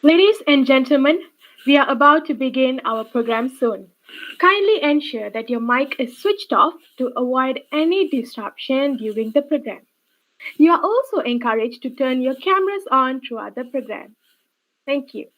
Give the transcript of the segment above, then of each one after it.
Ladies and gentlemen, we are about to begin our program soon. Kindly ensure that your mic is switched off to avoid any disruption during the program. You are also encouraged to turn your cameras on throughout the program. Thank you.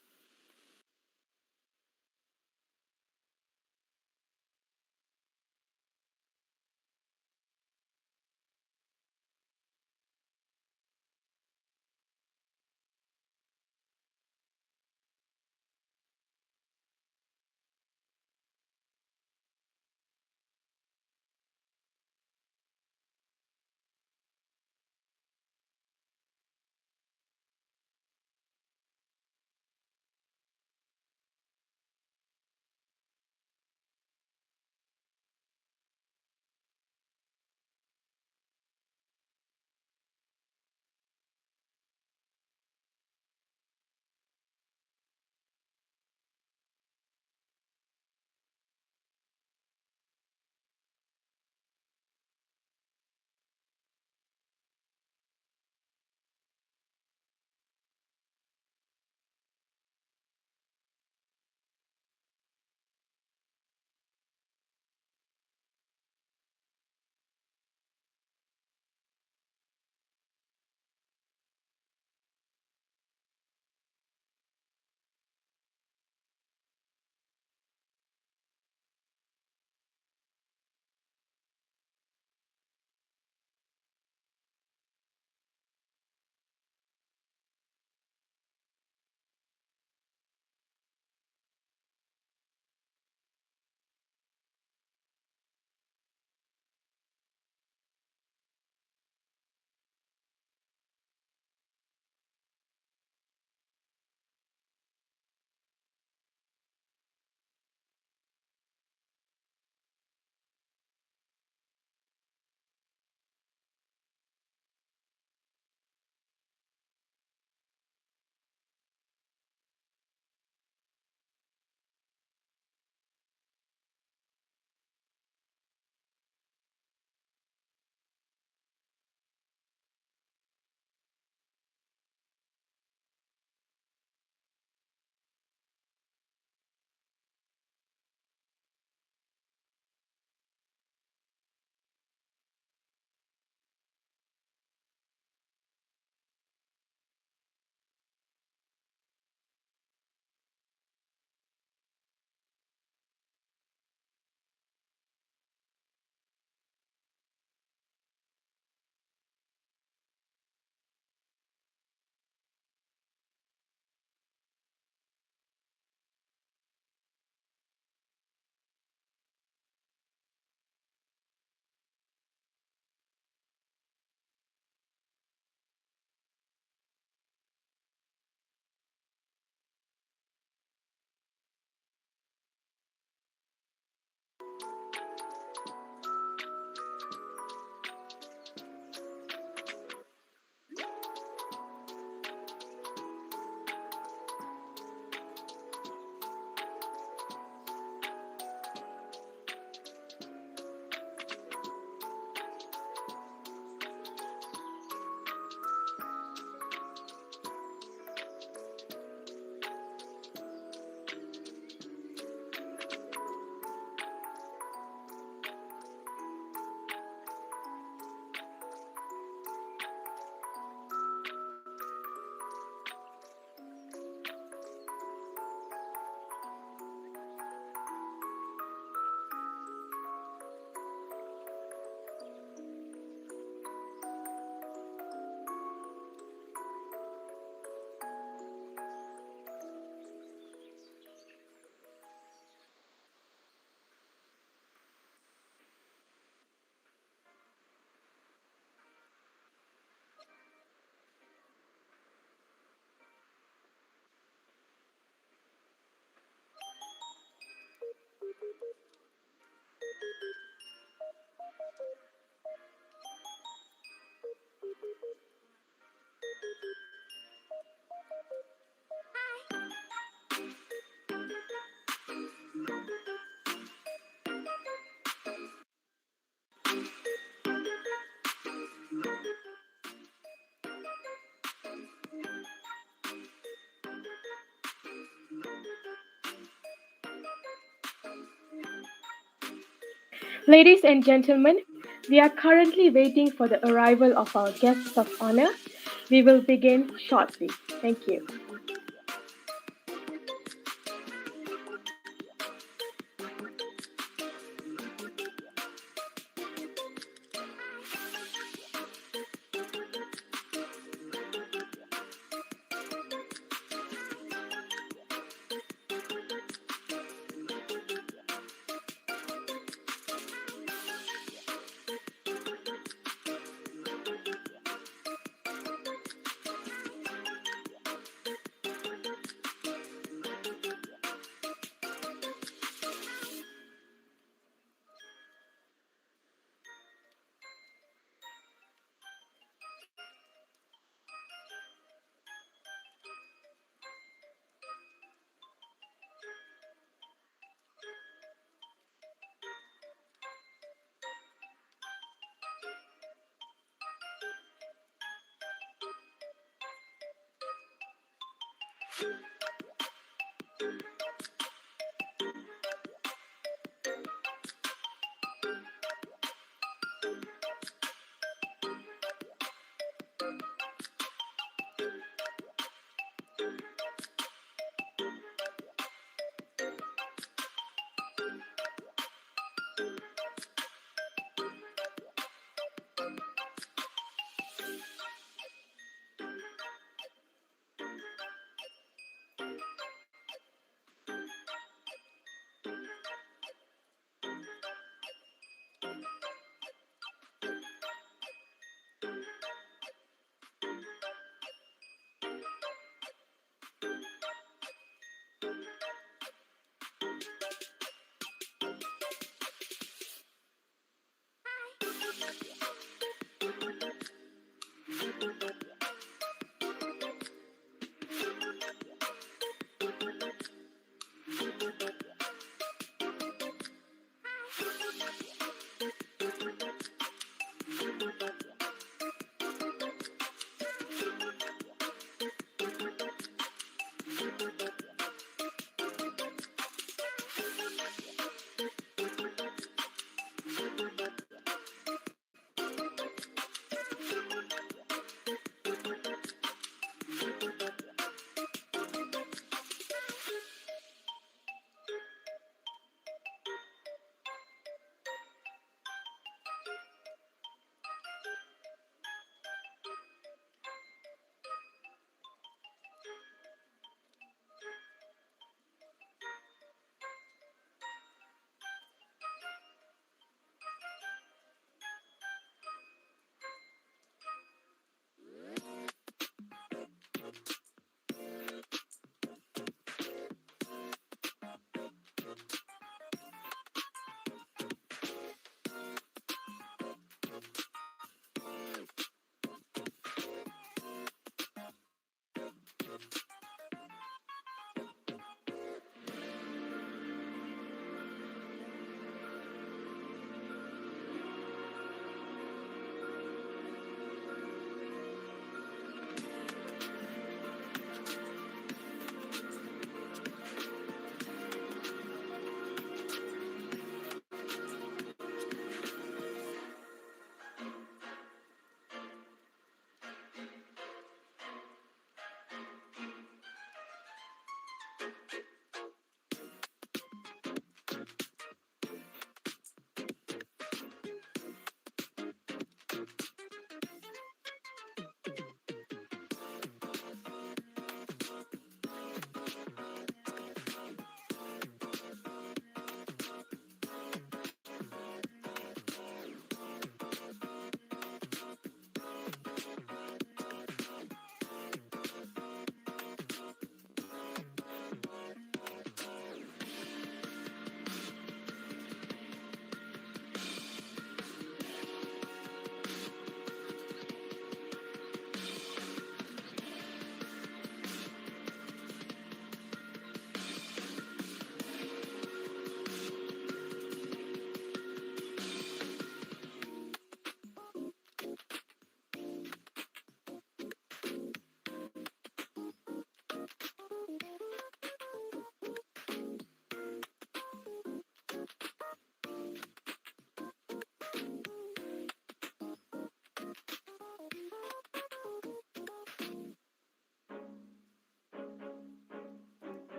Ladies and gentlemen, we are currently waiting for the arrival of our guests of honor. We will begin shortly. Thank you.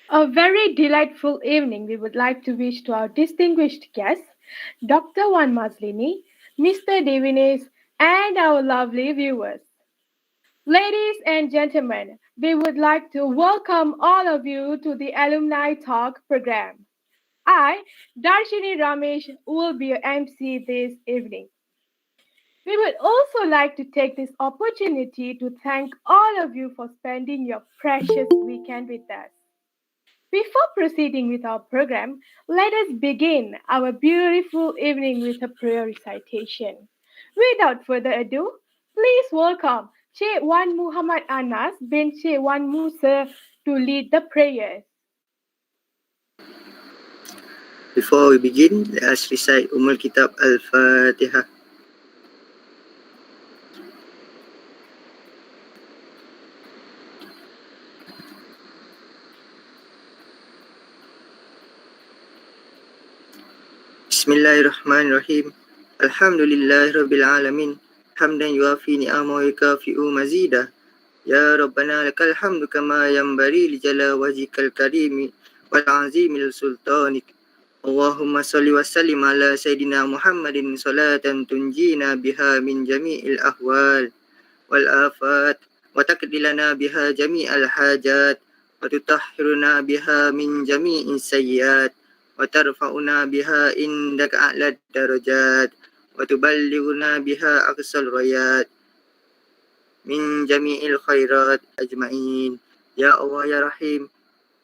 A very delightful evening we would like to wish to our distinguished guests, Dr. Wan Maslini, Mr. Devines, and our lovely viewers. Ladies and gentlemen, we would like to welcome all of you to the Alumni Talk program. I, Darshini Ramesh, will be your MC this evening. We would also like to take this opportunity to thank all of you for spending your precious weekend with us. Before proceeding with our program, let us begin our beautiful evening with a prayer recitation. Without further ado, please welcome Sheikh Wan Muhammad Anas bin Sheikh Wan Musa to lead the prayers. Before we begin, let us recite Kitab Al-Fatihah. Bismillahirrahmanirrahim. Alhamdulillahi Rabbil Alamin. Hamdan yuafi ni'amahu wa yukafi'u mazidah. Ya Rabbana lakal hamdu kama yanbaghi li jala wajhikal karimi wal azimil sultanik. Allahumma salli wa sallim ala Sayyidina Muhammadin salatan tunjina biha min jami'il ahwal wal afat wa taqdi lana biha jami'al hajat wa tutahhiruna biha min jami'is sayyiat wa tarfa'una biha indaka a'lad darajat wa tuballighuna biha aqsal rayat min jami'il khairat ajma'in. Ya Allah ya Rahim,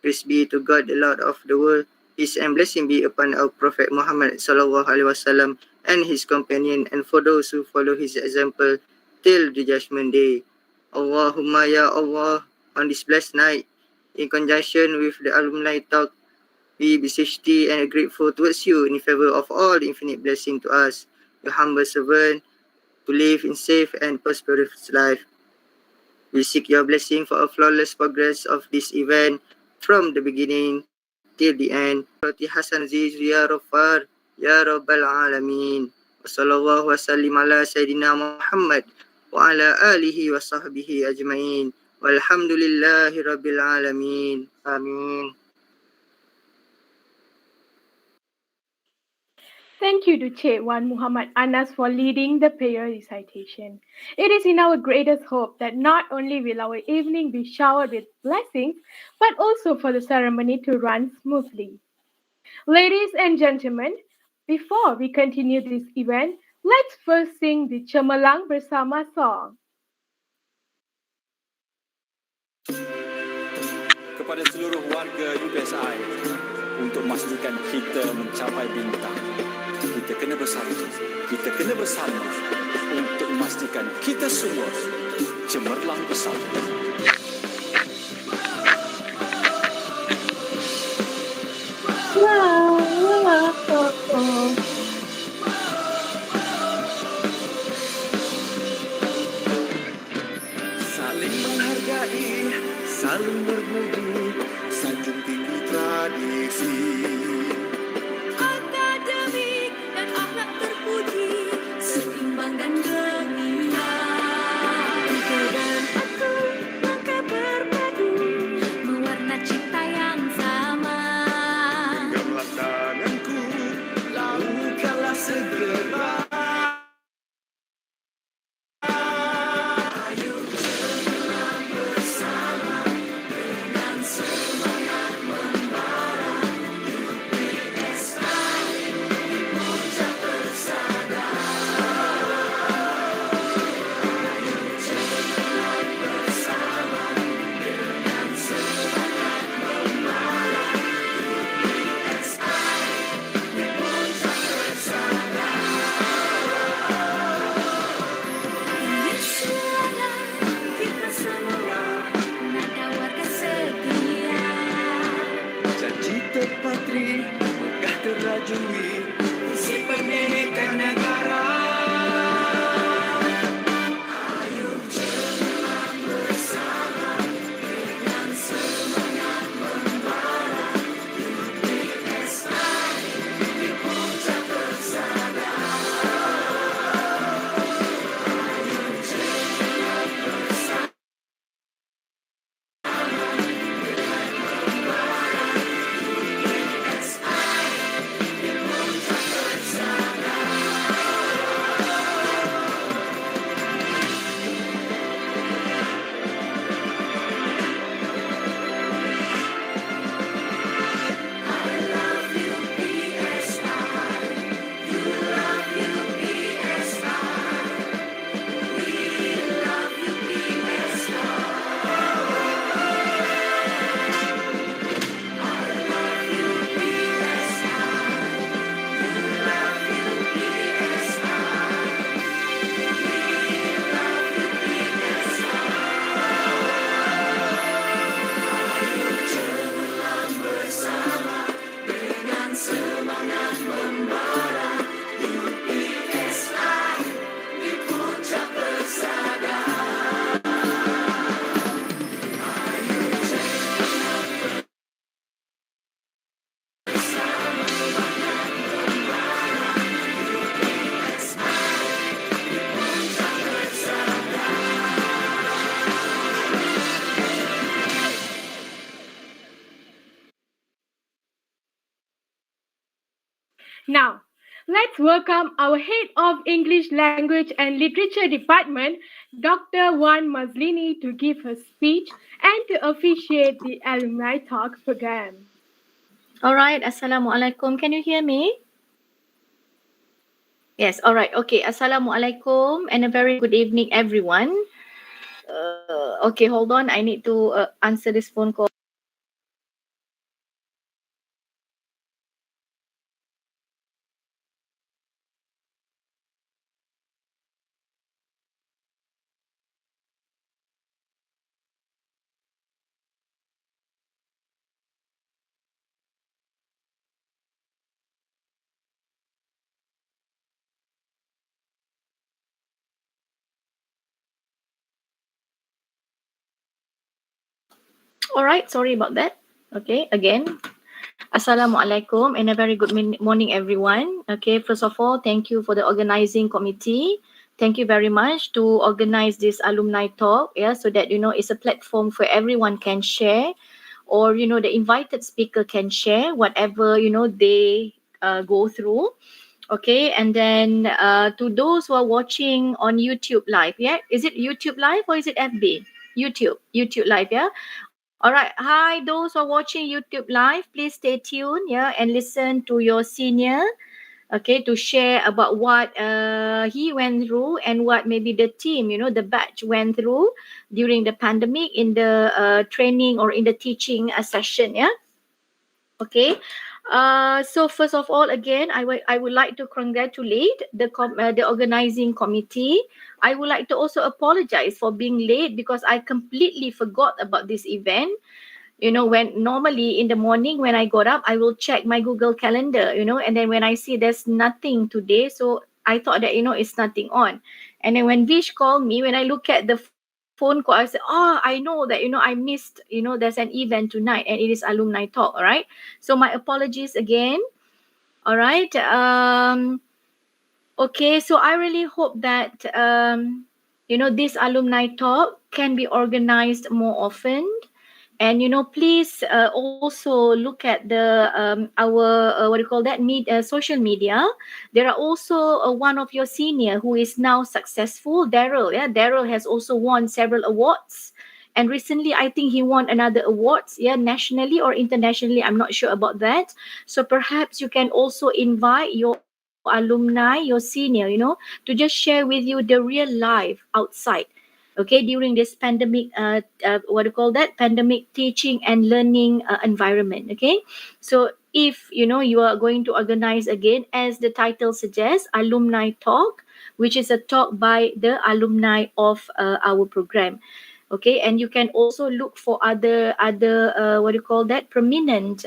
praise be to God, the Lord of the world. Peace and blessing be upon our Prophet Muhammad sallallahu alaihi wasallam and his companion, and for those who follow his example till the judgment day. Allahumma ya Allah, on this blessed night, in conjunction with the Alumni Talk, we beseech thee and are grateful towards you in favor of all the infinite blessing to us, your humble servant, to live in safe and prosperous life. We seek your blessing for a flawless progress of this event from the beginning till the end. Roti Hasan Aziz, Ya Ghaffar, Ya Rabbal Alameen. Wa sallallahu wa sallim ala Sayyidina Muhammad wa ala alihi wa sahbihi ajma'in. Walhamdulillahi Rabbil Alameen. Amin. Thank you to Wan Muhammad Anas for leading the prayer recitation. It is in our greatest hope that not only will our evening be showered with blessings, but also for the ceremony to run smoothly. Ladies and gentlemen, before we continue this event, let's first sing the Cemerlang Bersama song. Kepada seluruh warga UPSI untuk memastikan kita mencapai bintang. Kita kena bersatu, kita kena bersama untuk memastikan kita semua cemerlang bersama. Saling menghargai, saling berbudi, sanjung tinggi tradisi. Akademik dan akhlak terpuji, seimbang dan gemilang. Engkau dan aku maka berpadu, mewarna cipta yang sama. Genggamlah tanganku, lakukanlah segera. Kita semua nada warga setia. Janji terpatri, megah terajui, si pendidikan negara. Now, let's welcome our Head of English Language and Literature Department, Dr. Wan Mazlini, to give her speech and to officiate the Alumni Talk program. All right, Assalamualaikum. Can you hear me? Yes, all right. Okay, Assalamualaikum and a very good evening, everyone. Okay, hold on. I need to answer this phone call. All right, sorry about that. Okay, again. Assalamualaikum and a very good morning, everyone. Okay, first of all, thank you for the organizing committee. Thank you very much to organize this alumni talk. Yeah, so that it's a platform for everyone can share, or the invited speaker can share whatever they go through. Okay, and then to those who are watching on YouTube live, yeah, is it YouTube live or is it FB? YouTube live, yeah. All right. Hi, those who are watching YouTube live, please stay tuned, yeah, and listen to your senior, okay, to share about what he went through and what maybe the team, the batch went through during the pandemic in the training or in the teaching session, yeah. Okay. So first of all, again, I would like to congratulate the organizing committee. I would like to also apologize for being late because I completely forgot about this event. When normally in the morning when I got up, I will check my Google calendar, and then when I see there's nothing today, so I thought that it's nothing on. And then when Vish called me, when I look at the phone call, I said, oh, I know that I missed, there's an event tonight and it is alumni talk. All right, so my apologies again. All right. Okay, so I really hope that this alumni talk can be organized more often. And please also look at the our what do you call that social media. There are also one of your senior who is now successful, Daryl. Yeah, Daryl has also won several awards, and recently I think he won another awards, yeah, nationally or internationally, I'm not sure about that. So perhaps you can also invite your alumni, your senior, to just share with you the real life outside, okay, during this pandemic what do you call that pandemic teaching and learning environment. Okay, so if you are going to organize again, as the title suggests, alumni talk, which is a talk by the alumni of our program. Okay, and you can also look for other what do you call that prominent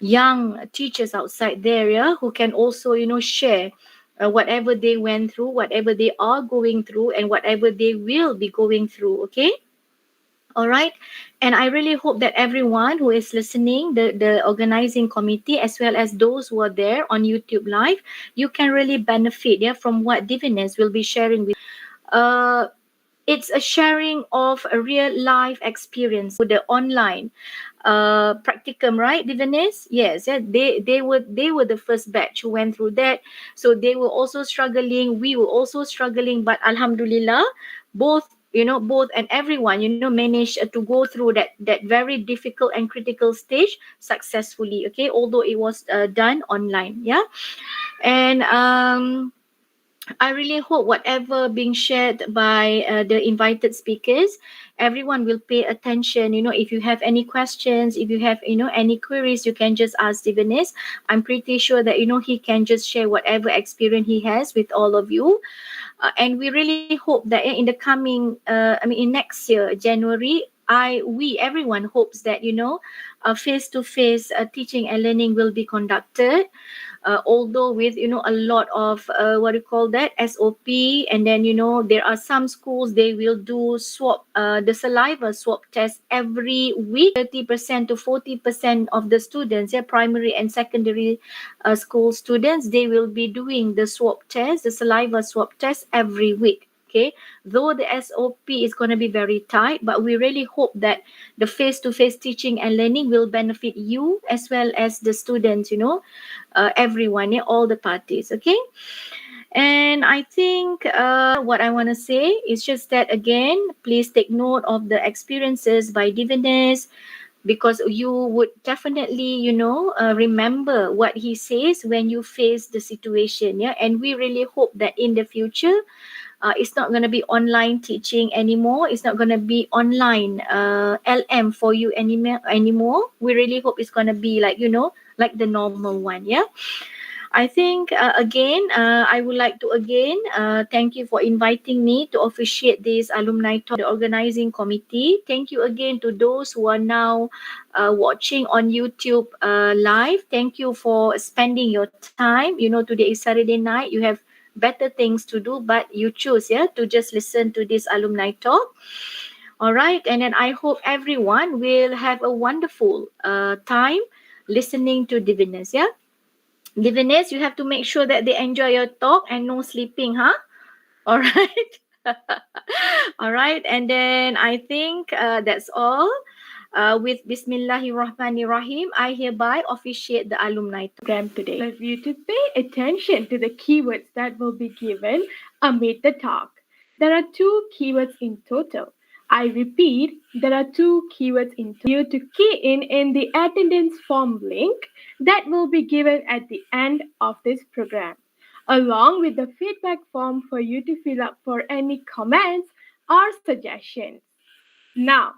young teachers outside there, yeah, who can also share whatever they went through, whatever they are going through, and whatever they will be going through. Okay, all right. And I really hope that everyone who is listening, the organizing committee, as well as those who are there on YouTube live, you can really benefit, yeah, from what Diviners will be sharing with. uh it's a sharing of a real life experience with the online practicum, right, Diviners? Yes, yeah, they were the first batch who went through that. So they were also struggling, we were also struggling, but alhamdulillah, both and everyone managed to go through that very difficult and critical stage successfully. Okay, although it was done online, yeah. And I really hope whatever being shared by the invited speakers, everyone will pay attention. If you have any questions, if you have any queries, you can just ask Divinis. I'm pretty sure that he can just share whatever experience he has with all of you. And we really hope that in the coming, in next year, January, we everyone hopes that face to face teaching and learning will be conducted, although with a lot of what do you call that SOP. And then there are some schools, they will do swab, the saliva swab test every week. 30% to 40% of the students, yeah, primary and secondary school students, they will be doing the swab test, the saliva swab test every week. Okay, though the SOP is going to be very tight, but we really hope that the face-to-face teaching and learning will benefit you as well as the students, everyone, yeah, all the parties. Okay, and I think what I want to say is just that, again, please take note of the experiences by Diviners, because you would definitely remember what he says when you face the situation. Yeah, and we really hope that in the future, it's not going to be online teaching anymore. It's not going to be online LM for you anymore. We really hope it's going to be like the normal one. Yeah. I think again, I would like to again thank you for inviting me to officiate this alumni talk, the organizing committee. Thank you again to those who are now watching on YouTube live. Thank you for spending your time. Today is Saturday night. You have better things to do, but you choose, yeah, to just listen to this alumni talk. All right, and then I hope everyone will have a wonderful time listening to Diviners. Yeah, Diviners, you have to make sure that they enjoy your talk and no sleeping, huh? All right. All right. And then I think that's all. With Bismillahirrahmanirrahim, I hereby officiate the alumni talk. Program today. Of you to pay attention to the keywords that will be given amid the talk. There are two keywords in total. I repeat, there are two keywords in total. You to key in the attendance form link that will be given at the end of this program, along with the feedback form for you to fill up for any comments or suggestions. Now,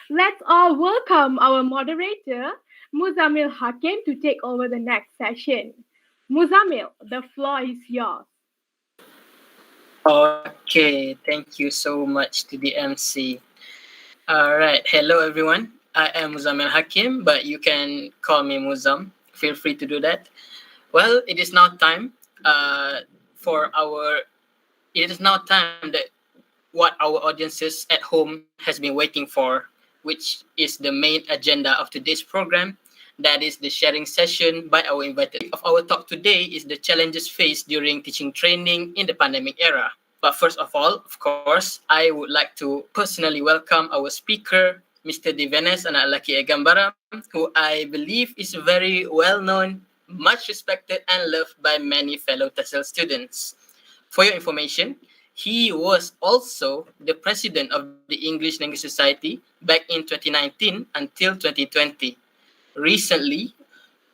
let's all welcome our moderator, Muzamil Hakim, to take over the next session. Muzamil, the floor is yours. Okay, thank you so much to the MC. All right, hello everyone. I am Muzamil Hakim, but you can call me Muzam. Feel free to do that. Well, it is now time for our. It is now time that what our audiences at home has been waiting for, which is the main agenda of today's program. That is the sharing session by our invited. Of our talk today is the challenges faced during teaching training in the pandemic era. But first of all, of course, I would like to personally welcome our speaker, Mr. Divenes Analaki Egambaram, who I believe is very well known, much respected, and loved by many fellow TESOL students. For your information, he was also the president of the English Language Society back in 2019 until 2020. Recently,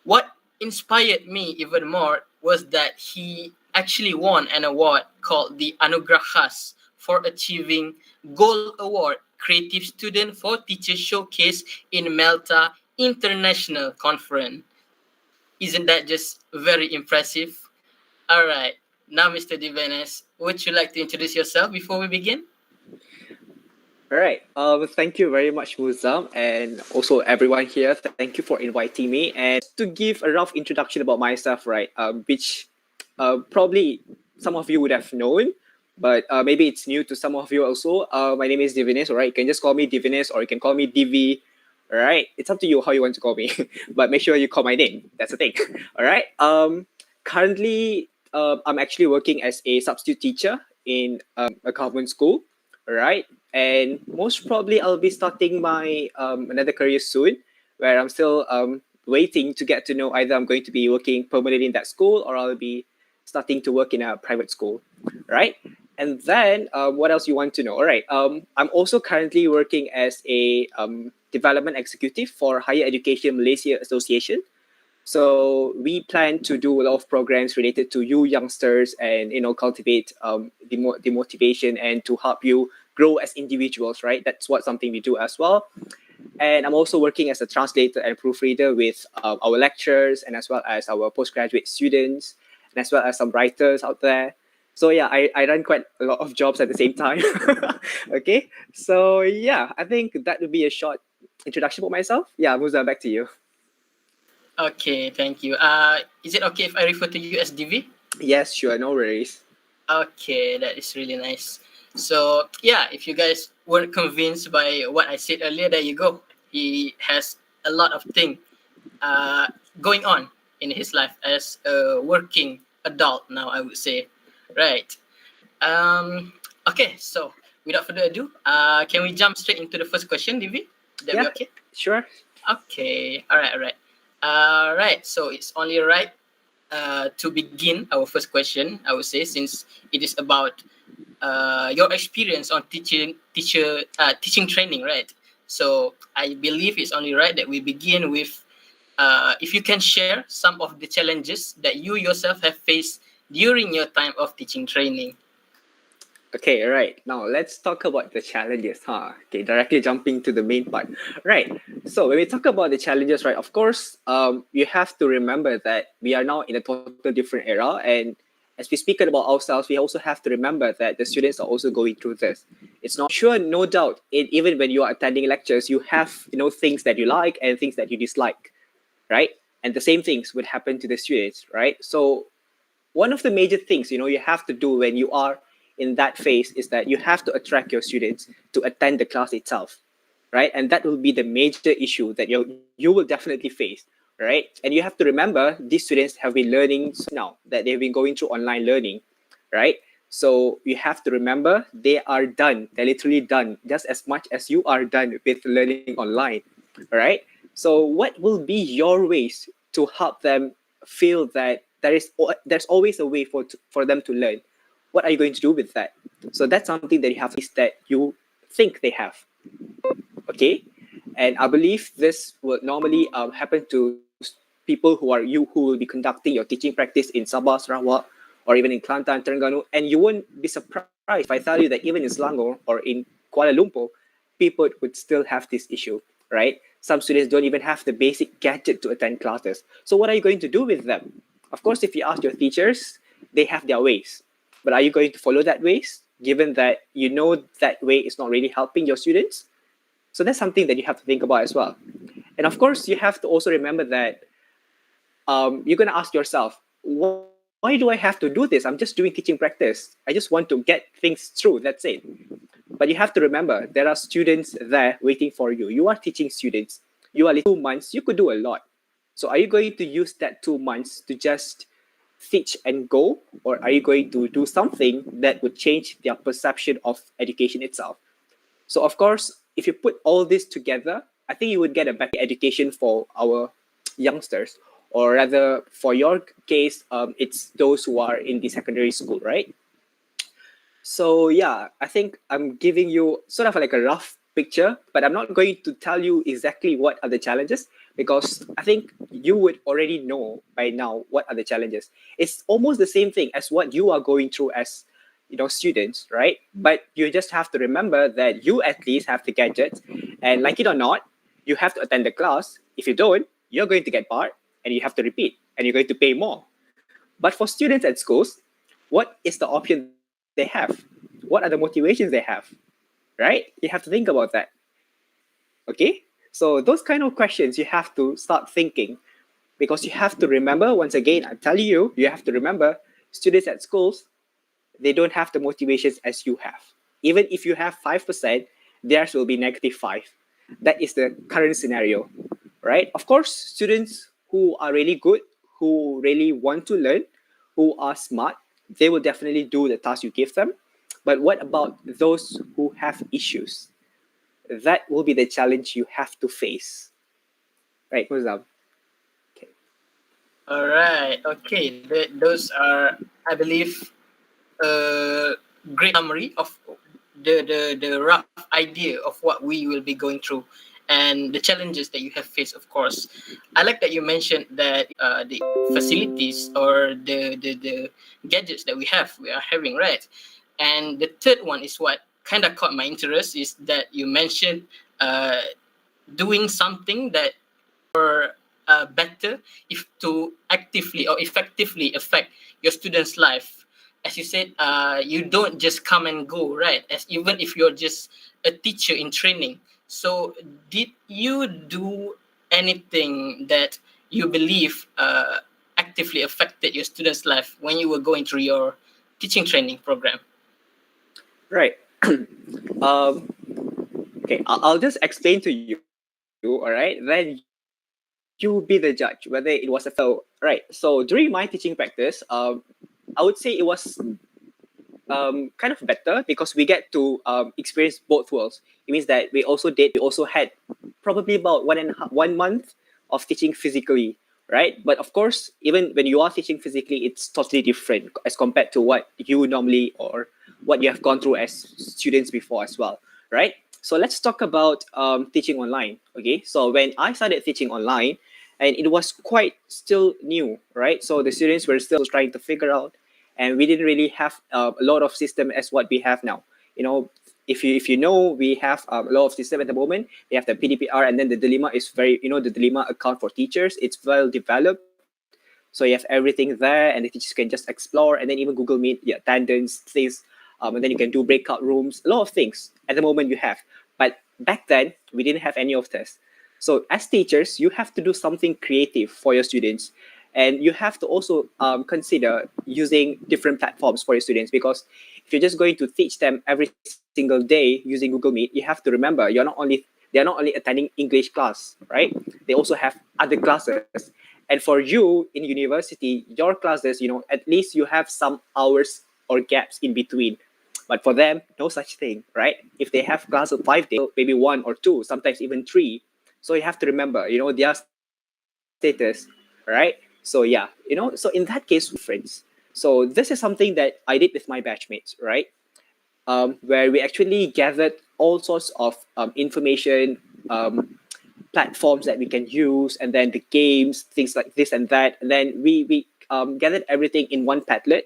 what inspired me even more was that he actually won an award called the Anugrahas for achieving Gold Award Creative Student for Teacher Showcase in Malta International Conference. Isn't that just very impressive? All right, now Mr. Divenes, would you like to introduce yourself before we begin? All right. Thank you very much, Muzam, and also everyone here. Thank you for inviting me. And to give a rough introduction about myself, right? Which probably some of you would have known, but maybe it's new to some of you also. My name is Divinis. All right. You can just call me Divinis, or you can call me Divi. All right. It's up to you how you want to call me, but make sure you call my name. That's the thing. All right. Currently, I'm actually working as a substitute teacher in a government school. All right. And most probably I'll be starting my another career soon, where I'm still waiting to get to know either I'm going to be working permanently in that school or I'll be starting to work in a private school, right? And then what else you want to know? All right, I'm also currently working as a development executive for Higher Education Malaysia Association. So we plan to do a lot of programs related to you youngsters and cultivate the motivation and to help you grow as individuals, right? That's what something we do as well. And I'm also working as a translator and proofreader with our lecturers and as well as our postgraduate students and as well as some writers out there. So yeah, I run quite a lot of jobs at the same time. Okay, so yeah, I think that would be a short introduction about myself. Yeah, Musa, back to you. Okay, thank you. Is it okay if I refer to you as Divi? Yes, sure, no worries. Okay, that is really nice. So yeah, if you guys weren't convinced by what I said earlier, there you go. He has a lot of things going on in his life as a working adult now, I would say. Right. Okay, so without further ado, can we jump straight into the first question, Divi? That Yeah. be okay? Sure. Okay. All right. So it's only right to begin our first question, I would say, since it is about your experience on teaching training, right? So I believe it's only right that we begin with if you can share some of the challenges that you yourself have faced during your time of teaching training. Okay, right. Now let's talk about the challenges, huh? Okay, directly jumping to the main part. Right. So when we talk about the challenges, right, of course, you have to remember that we are now in a total different era. And as we speak about ourselves, we also have to remember that the students are also going through this. It's not sure, no doubt, even when you are attending lectures, you have, things that you like and things that you dislike, right? And the same things would happen to the students, right? So one of the major things you have to do when you are in that phase is that you have to attract your students to attend the class itself, right? And that will be the major issue that you will definitely face. right? And you have to remember these students have been learning now that they've been going through online learning, right? So you have to remember they are done. They're literally done just as much as you are done with learning online, right? So what will be your ways to help them feel that there's always a way for them to learn? What are you going to do with that? So that's something that you have that you think they have, okay? And I believe this will normally happen to people who will be conducting your teaching practice in Sabah, Sarawak, or even in Kelantan, Terengganu, and you won't be surprised if I tell you that even in Selangor or in Kuala Lumpur, people would still have this issue, right? Some students don't even have the basic gadget to attend classes. So what are you going to do with them? Of course, if you ask your teachers, they have their ways. But are you going to follow that ways, given that you know that way is not really helping your students? So that's something that you have to think about as well. And of course, you have to also remember that you're going to ask yourself, why do I have to do this? I'm just doing teaching practice. I just want to get things through. That's it. But you have to remember, there are students there waiting for you. You are teaching students. You are 2 months. You could do a lot. So are you going to use that 2 months to just teach and go? Or are you going to do something that would change their perception of education itself? So of course, if you put all this together, I think you would get a better education for our youngsters, or rather, for your case, it's those who are in the secondary school, right? So yeah, I think I'm giving you sort of like a rough picture, but I'm not going to tell you exactly what are the challenges because I think you would already know by now what are the challenges. It's almost the same thing as what you are going through as students, right? But you just have to remember that you at least have the gadget, and like it or not, you have to attend the class. If you don't, you're going to get barred, and you have to repeat, and you're going to pay more. But for students at schools, what is the option they have? What are the motivations they have? Right? You have to think about that. Okay? So those kind of questions you have to start thinking because you have to remember, once again, I'm telling you, you have to remember students at schools, they don't have the motivations as you have. Even if you have 5%, theirs will be -5. That is the current scenario, right? Of course, students who are really good, who really want to learn, who are smart, they will definitely do the task you give them. But what about those who have issues? That will be the challenge you have to face. Right, Muzab? Okay. All right. Okay. Those are, I believe, a great summary of the rough idea of what we will be going through and the challenges that you have faced. Of course, I like that you mentioned that the facilities or the gadgets that we are having, right? And the third one is what kind of caught my interest is that you mentioned uh, doing something that better if to actively or effectively affect your student's life. As you said, you don't just come and go, right? As even if you're just a teacher in training. So, did you do anything that you believe actively affected your student's life when you were going through your teaching training program? Right. um, okay, I'll just explain to you, all right? Then you be the judge whether it was effective. So, right. So during my teaching practice, I would say it was kind of better because we get to experience both worlds. It means that we also had probably about 1.5 month of teaching physically, right? But of course, even when you are teaching physically, it's totally different as compared to what you normally or what you have gone through as students before as well, right? So let's talk about teaching online. Okay, so when I started teaching online, and it was quite still new, right? So the students were still trying to figure out, and we didn't really have a lot of system as what we have now. You know, if you know, we have a lot of system at the moment. We have the PDPR, and then the dilemma is very, the dilemma account for teachers. It's well developed, so you have everything there, and the teachers can just explore, and then even Google Meet, yeah, attendance things, and then you can do breakout rooms, a lot of things at the moment you have. But back then, we didn't have any of this. So as teachers, you have to do something creative for your students, and you have to also consider using different platforms for your students, because if you're just going to teach them every single day using Google Meet, you have to remember you're not only They are not only attending English class, right? They also have other classes. And for you in university, your classes, at least you have some hours or gaps in between. But for them, no such thing, right? If they have class of 5 days, maybe one or two, sometimes even three. So you have to remember, their status, right? So yeah, so in that case, friends. So this is something that I did with my batchmates, right? Where we actually gathered all sorts of information, platforms that we can use, and then the games, things like this and that, and then we gathered everything in one Padlet,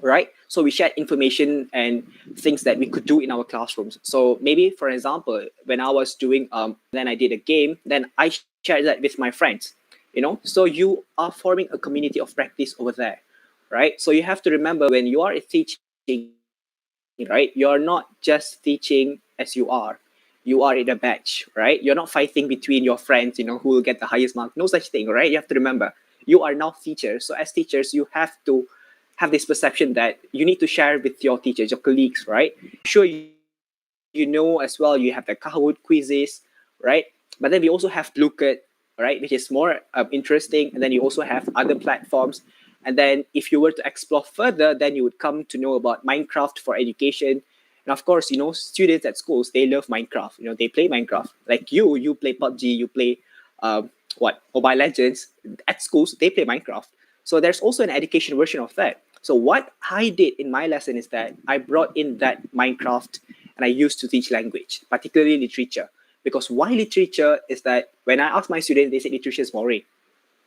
right? So we shared information and things that we could do in our classrooms. So maybe, for example, when I was doing then I did a game, then I shared that with my friends. So you are forming a community of practice over there, right? So you have to remember, when you are teaching, right, you're not just teaching as you are in a batch, right? You're not fighting between your friends, who will get the highest mark. No such thing, right? You have to remember, you are now teachers. So as teachers, you have to have this perception that you need to share with your teachers, your colleagues, right? Sure, as well, you have the Kahoot quizzes, right? But then we also have Lookout, right, which is more interesting. And then you also have other platforms. And then if you were to explore further, then you would come to know about Minecraft for education. And of course, students at schools, they love Minecraft. They play Minecraft. Like you play PUBG, you play Mobile Legends. At schools, they play Minecraft. So there's also an education version of that. So what I did in my lesson is that I brought in that Minecraft and I used to teach language, particularly literature. Because why literature is that when I ask my students, they say literature is boring,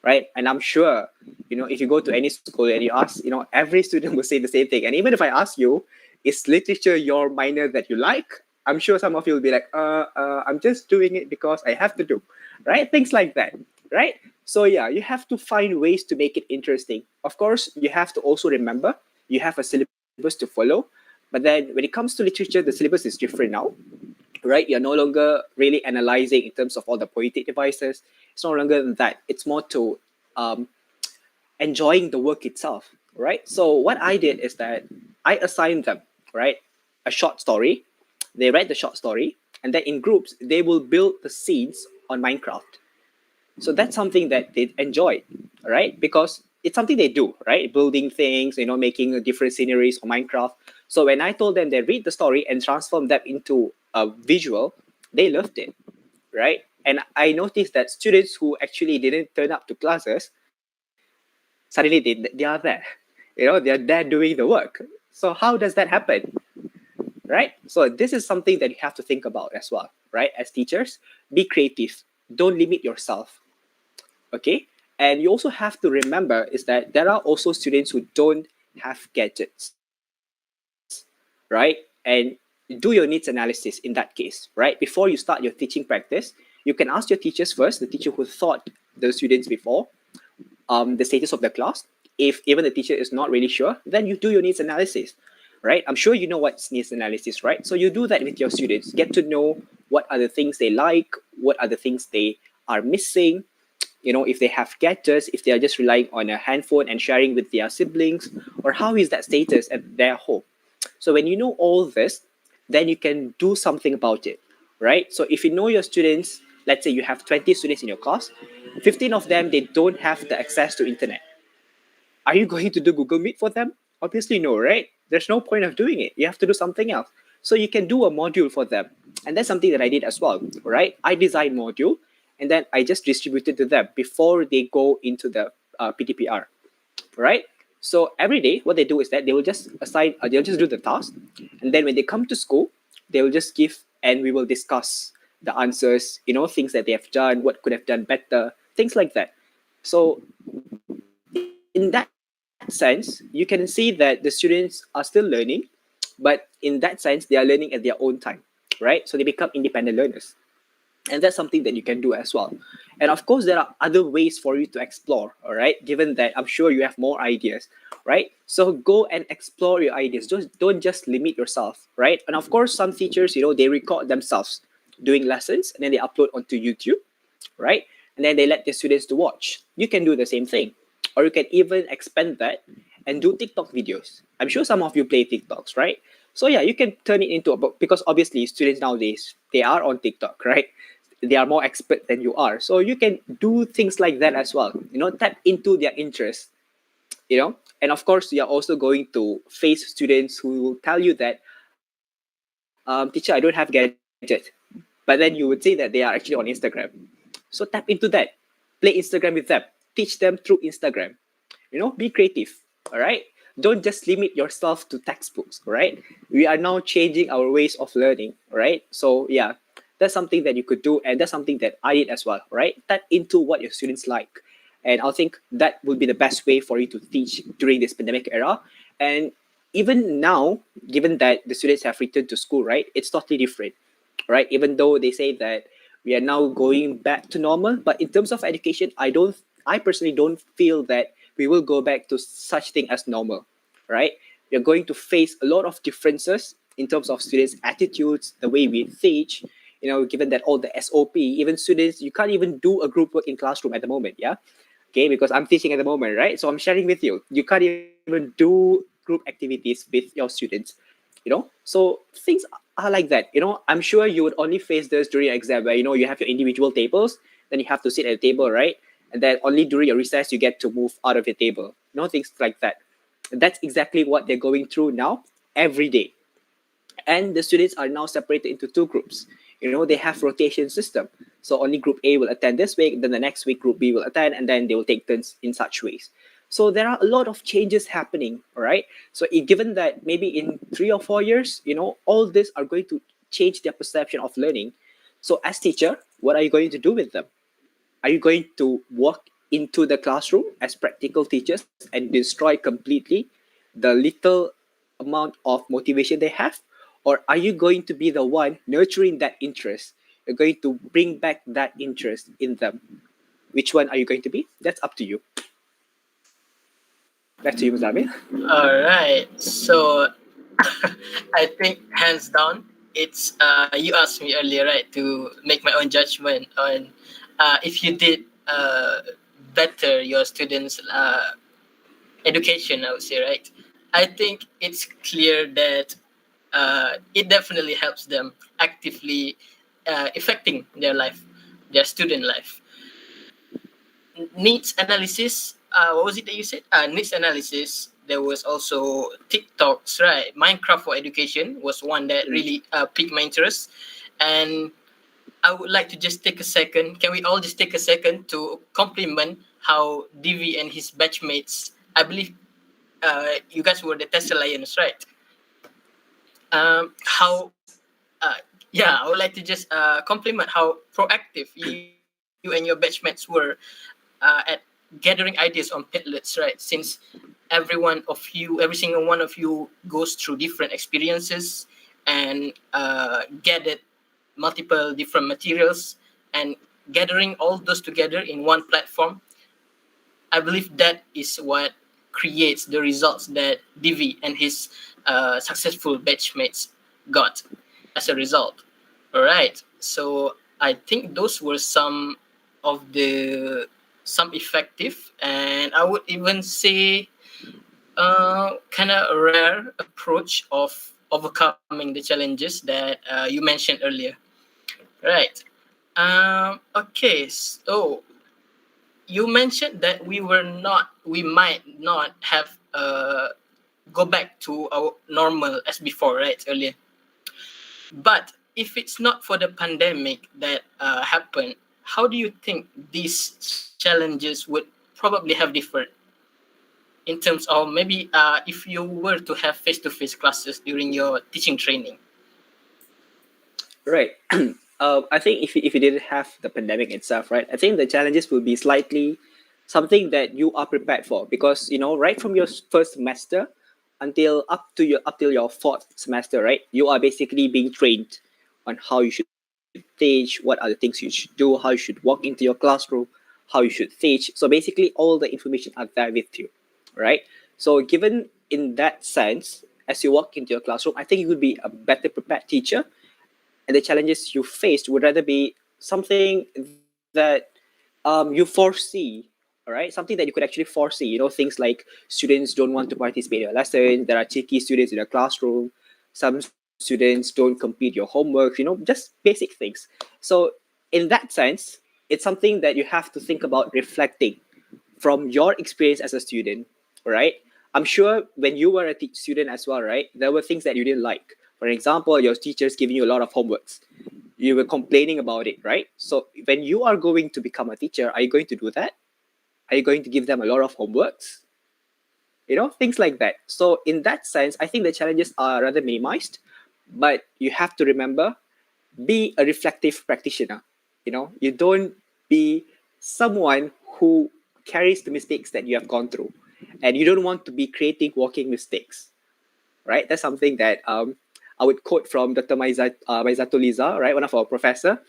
right? And I'm sure, if you go to any school and you ask, every student will say the same thing. And even if I ask you, is literature your minor that you like? I'm sure some of you will be like, I'm just doing it because I have to do, right? Things like that, right? So yeah, you have to find ways to make it interesting. Of course, you have to also remember you have a syllabus to follow. But then when it comes to literature, the syllabus is different now, right? You're no longer really analyzing in terms of all the poetic devices. It's no longer than that. It's more to um, enjoying the work itself, right? So what I did is that I assigned them, right, a short story. They read the short story, and then in groups they will build the scenes on Minecraft. So that's something that they enjoy, right? Because it's something they do, right? Building things, making different sceneries on Minecraft. So when I told them they read the story and transform that into a visual, they loved it, right? And I noticed that students who actually didn't turn up to classes, suddenly they are there. They're there doing the work. So how does that happen? Right? So this is something that you have to think about as well, right? As teachers, be creative. Don't limit yourself. Okay, and you also have to remember is that there are also students who don't have gadgets, right? And do your needs analysis in that case, right? Before you start your teaching practice, you can ask your teachers first, the teacher who taught the students before, the status of the class. If even the teacher is not really sure, then you do your needs analysis, right? I'm sure you know what's needs analysis, right? So you do that with your students, get to know what are the things they like, what are the things they are missing, if they have gadgets, if they are just relying on a handphone and sharing with their siblings, or how is that status at their home. So when you know all this, then you can do something about it, right? So if you know your students, let's say you have 20 students in your class, 15 of them, they don't have the access to internet. Are you going to do Google Meet for them? Obviously no, right? There's no point of doing it. You have to do something else. So you can do a module for them. And that's something that I did as well, right? I designed module and then I just distributed to them before they go into the PTPR, right? So every day, what they do is that they will just they'll just do the task. And then when they come to school, they will just give and we will discuss the answers, things that they have done, what could have done better, things like that. So in that sense, you can see that the students are still learning, but in that sense, they are learning at their own time, right? So they become independent learners. And that's something that you can do as well. And of course, there are other ways for you to explore, all right? Given that I'm sure you have more ideas, right? So go and explore your ideas. Don't just limit yourself, right? And of course, some teachers, they record themselves doing lessons and then they upload onto YouTube, right? And then they let their students to watch. You can do the same thing. Or you can even expand that and do TikTok videos. I'm sure some of you play TikToks, right? So yeah, you can turn it into a book, because obviously students nowadays, they are on TikTok, right? They are more expert than you are, so you can do things like that as well, tap into their interest. And of course, you are also going to face students who will tell you that, teacher, I don't have gadget, but then you would say that they are actually on Instagram. So tap into that, play Instagram with them, teach them through Instagram. Be creative. All right, don't just limit yourself to textbooks. All right, we are now changing our ways of learning. All right, so yeah, that's something that you could do, and that's something that I did as well. All right, tap into what your students like, and I think that would be the best way for you to teach during this pandemic era. And even now, given that the students have returned to school, right, it's totally different. Right, even though they say that we are now going back to normal, but in terms of education, I personally don't feel that we will go back to such thing as normal. Right, we're going to face a lot of differences in terms of students attitudes, the way we teach. Given that all the SOP, even students, you can't even do a group work in classroom at the moment. Yeah, okay, because I'm teaching at the moment, right? So I'm sharing with you, you can't even do group activities with your students. So things are like that. I'm sure you would only face this during your exam, where you have your individual tables, then you have to sit at a table, right? And then only during your recess you get to move out of your table. Things like that. That's exactly what they're going through now, every day. And the students are now separated into two groups. They have rotation system, so only group A will attend this week, then the next week group B will attend, and then they will take turns in such ways. So there are a lot of changes happening. All right, so given that maybe in 3 or 4 years, all this are going to change their perception of learning. So as teacher, what are you going to do with them? Are you going to walk into the classroom as practical teachers and destroy completely the little amount of motivation they have? Or are you going to be the one nurturing that interest? You're going to bring back that interest in them. Which one are you going to be? That's up to you. Back to you, Muzamil. All right. So I think hands down, it's you asked me earlier, right, to make my own judgment on if you did better your students' education. I would say, right. I think it's clear that it definitely helps them actively affecting their life, their student life. Needs analysis. What was it that you said? Needs analysis. There was also TikToks, right? Minecraft for education was one that really piqued my interest, and I would like to just take a second. Can we all just take a second to compliment how Divi and his batchmates? I believe you guys were the Tesla Lions, right? How yeah, I would like to just compliment how proactive you and your batchmates were at gathering ideas on Padlets, right? Since every single one of you goes through different experiences and gathered multiple different materials and gathering all those together in one platform. I believe that is what creates the results that Divi and his successful batchmates got as a result. All right. So I think those were some effective, and I would even say kind of rare approach of overcoming the challenges that you mentioned earlier. Right. Okay. So you mentioned that we might not have go back to our normal as before, right? Earlier. But if it's not for the pandemic that happened, how do you think these challenges would probably have differed in terms of maybe if you were to have face-to-face classes during your teaching training? Right. I think if you didn't have the pandemic itself, right, I think the challenges will be slightly something that you are prepared for, because right from your first semester until up till your fourth semester, right, you are basically being trained on how you should teach, what are the things you should do, how you should walk into your classroom, how you should teach. So basically, all the information are there with you, right? So given in that sense, as you walk into your classroom, I think you would be a better prepared teacher, and the challenges you faced would rather be something that you foresee. All right, something that you could actually foresee. Things like students don't want to participate in your lesson, there are cheeky students in your classroom, Some students don't complete your homework, just basic things. So in that sense, it's something that you have to think about reflecting from your experience as a student, right? I'm sure when you were a student as well, right? There were things that you didn't like. For example, your teachers giving you a lot of homeworks. You were complaining about it, right? So when you are going to become a teacher, are you going to do that? Are you going to give them a lot of homeworks? Things like that. So in that sense, I think the challenges are rather minimized, but you have to remember, be a reflective practitioner. You don't be someone who carries the mistakes that you have gone through, and you don't want to be creating walking mistakes, right? That's something that I would quote from Dr. Maizatuliza, right? One of our professor,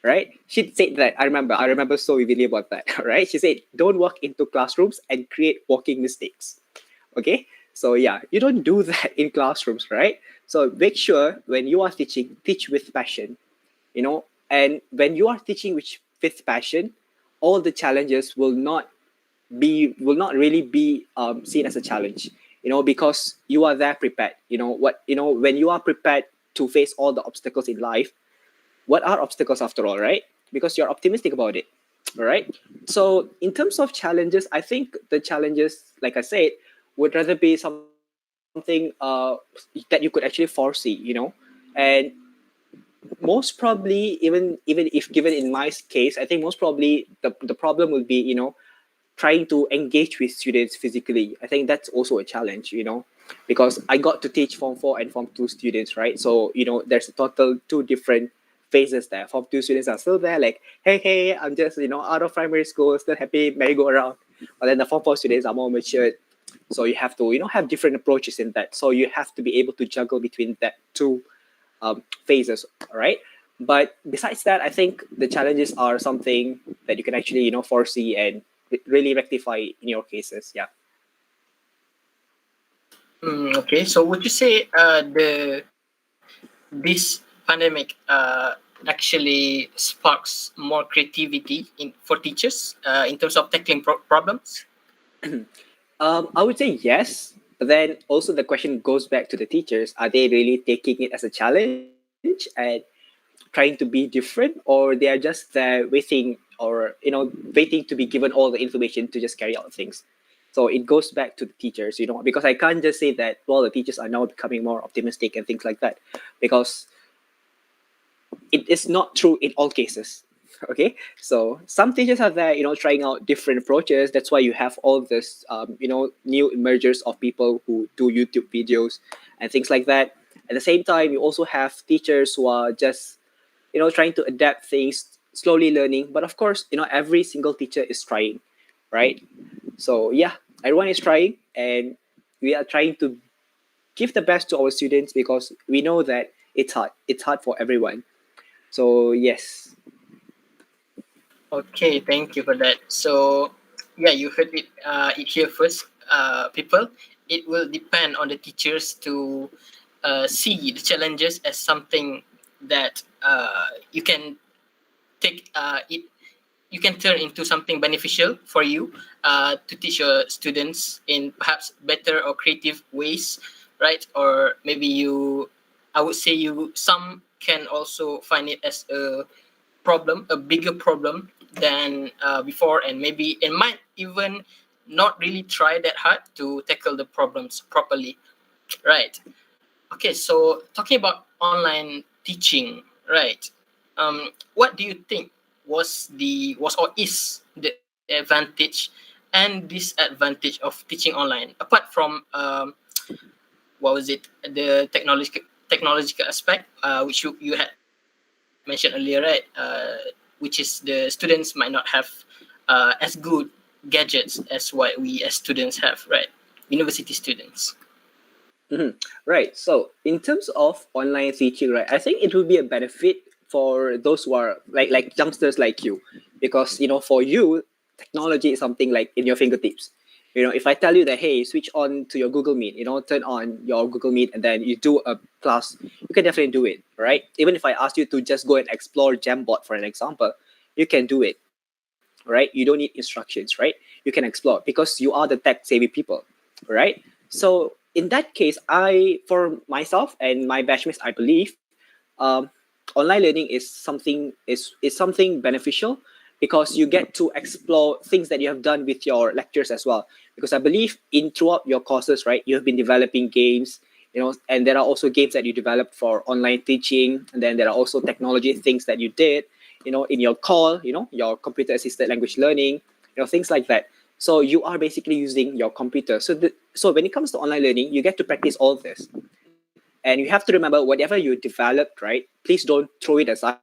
right? She said that, I remember so vividly about that, right? She said, don't walk into classrooms and create walking mistakes. Okay, so yeah, you don't do that in classrooms, right? So make sure when you are teaching, teach with passion. And when you are teaching with passion, all the challenges will not really be seen as a challenge, because you are there prepared. When you are prepared to face all the obstacles in life, what are obstacles after all, right? Because you're optimistic about it. All right. So in terms of challenges, I think the challenges, like I said, would rather be something that you could actually foresee, and most probably, even if given in my case, I think most probably the problem will be, trying to engage with students physically. I think that's also a challenge, because I got to teach Form 4 and Form 2 students, right? So, there's a total two different phases there. Form 2 students are still there, like, hey, I'm just, out of primary school, still happy, merry-go-round. But then the Form 4 students are more matured. So you have to, have different approaches in that. So you have to be able to juggle between that two phases, right? But besides that, I think the challenges are something that you can actually, foresee and really rectify in your cases. Yeah. Okay, so would you say this pandemic actually sparks more creativity for teachers in terms of tackling problems? I would say yes, but then also the question goes back to the teachers. Are they really taking it as a challenge and trying to be different, or they are just there waiting, or waiting to be given all the information to just carry out things? So it goes back to the teachers, because I can't just say that, well, the teachers are now becoming more optimistic and things like that, because it is not true in all cases. Okay, so some teachers are there, trying out different approaches. That's why you have all this, new emergers of people who do YouTube videos and things like that. At the same time, you also have teachers who are just, trying to adapt things, slowly learning. But of course, every single teacher is trying, right? So yeah, everyone is trying, and we are trying to give the best to our students, because we know that it's hard. It's hard for everyone. So yes. Okay, thank you for that. So, yeah, you heard it here first, people. It will depend on the teachers to see the challenges as something that you can take it. You can turn into something beneficial for you to teach your students in perhaps better or creative ways, right? Or maybe I would say some can also find it as a bigger problem than before, and maybe it might even not really try that hard to tackle the problems properly, right? Okay, so talking about online teaching, right? What do you think was or is the advantage and disadvantage of teaching online, apart from what was it, the technological aspect, which you had mentioned earlier, right? Which is the students might not have as good gadgets as what we as students have, right? University students. Mhm. Right. So in terms of online teaching, right, I think it will be a benefit for those who are like youngsters like you, because for you, technology is something like in your fingertips. If I tell you that, hey, switch on to your Google Meet, turn on your Google Meet, and then you do a class, you can definitely do it, right? Even if I ask you to just go and explore Jamboard for an example, you can do it, right? You don't need instructions, right? You can explore because you are the tech savvy people, right? So in that case, for myself and my batchmates, I believe um, online learning is something beneficial because you get to explore things that you have done with your lectures as well. Because I believe in throughout your courses, right, you have been developing games, and there are also games that you developed for online teaching, and then there are also technology things that you did, in your call, your computer assisted language learning, things like that. So you are basically using your computer. So when it comes to online learning, you get to practice all this. And you have to remember whatever you developed, right? Please don't throw it aside.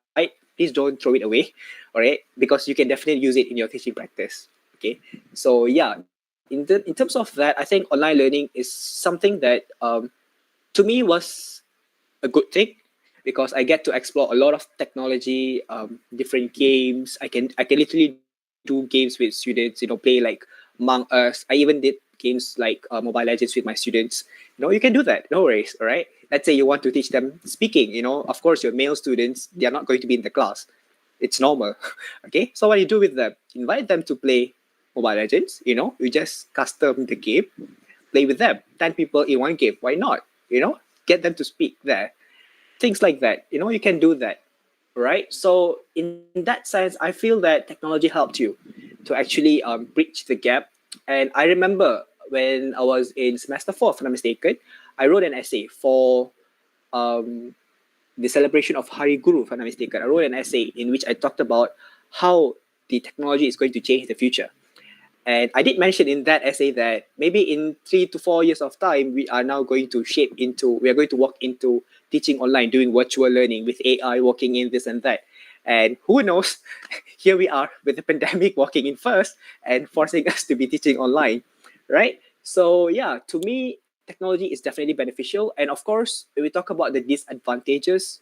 Please don't throw it away, all right? Because you can definitely use it in your teaching practice. Okay. So yeah, in terms of that, I think online learning is something that to me was a good thing because I get to explore a lot of technology, different games. I can literally do games with students, play like Among Us. I even did games like Mobile Legends with my students. You can do that. No worries. All right. Let's say you want to teach them speaking. Of course, your male students, they are not going to be in the class. It's normal. Okay. So what do you do with them? Invite them to play Mobile Legends. You just custom the game, play with them. 10 people in one game. Why not? Get them to speak there. Things like that. You can do that. Right. So in that sense, I feel that technology helped you to actually bridge the gap. And I remember when I was in semester 4, if I'm not mistaken, I wrote an essay for um, the celebration of Hari Guru, if I'm not mistaken. I wrote an essay in which I talked about how the technology is going to change the future. And I did mention in that essay that maybe in 3 to 4 years of time, we are going to walk into teaching online, doing virtual learning with AI walking in this and that. And who knows, here we are with the pandemic walking in first and forcing us to be teaching online, right? So yeah, to me, technology is definitely beneficial. And of course, when we talk about the disadvantages,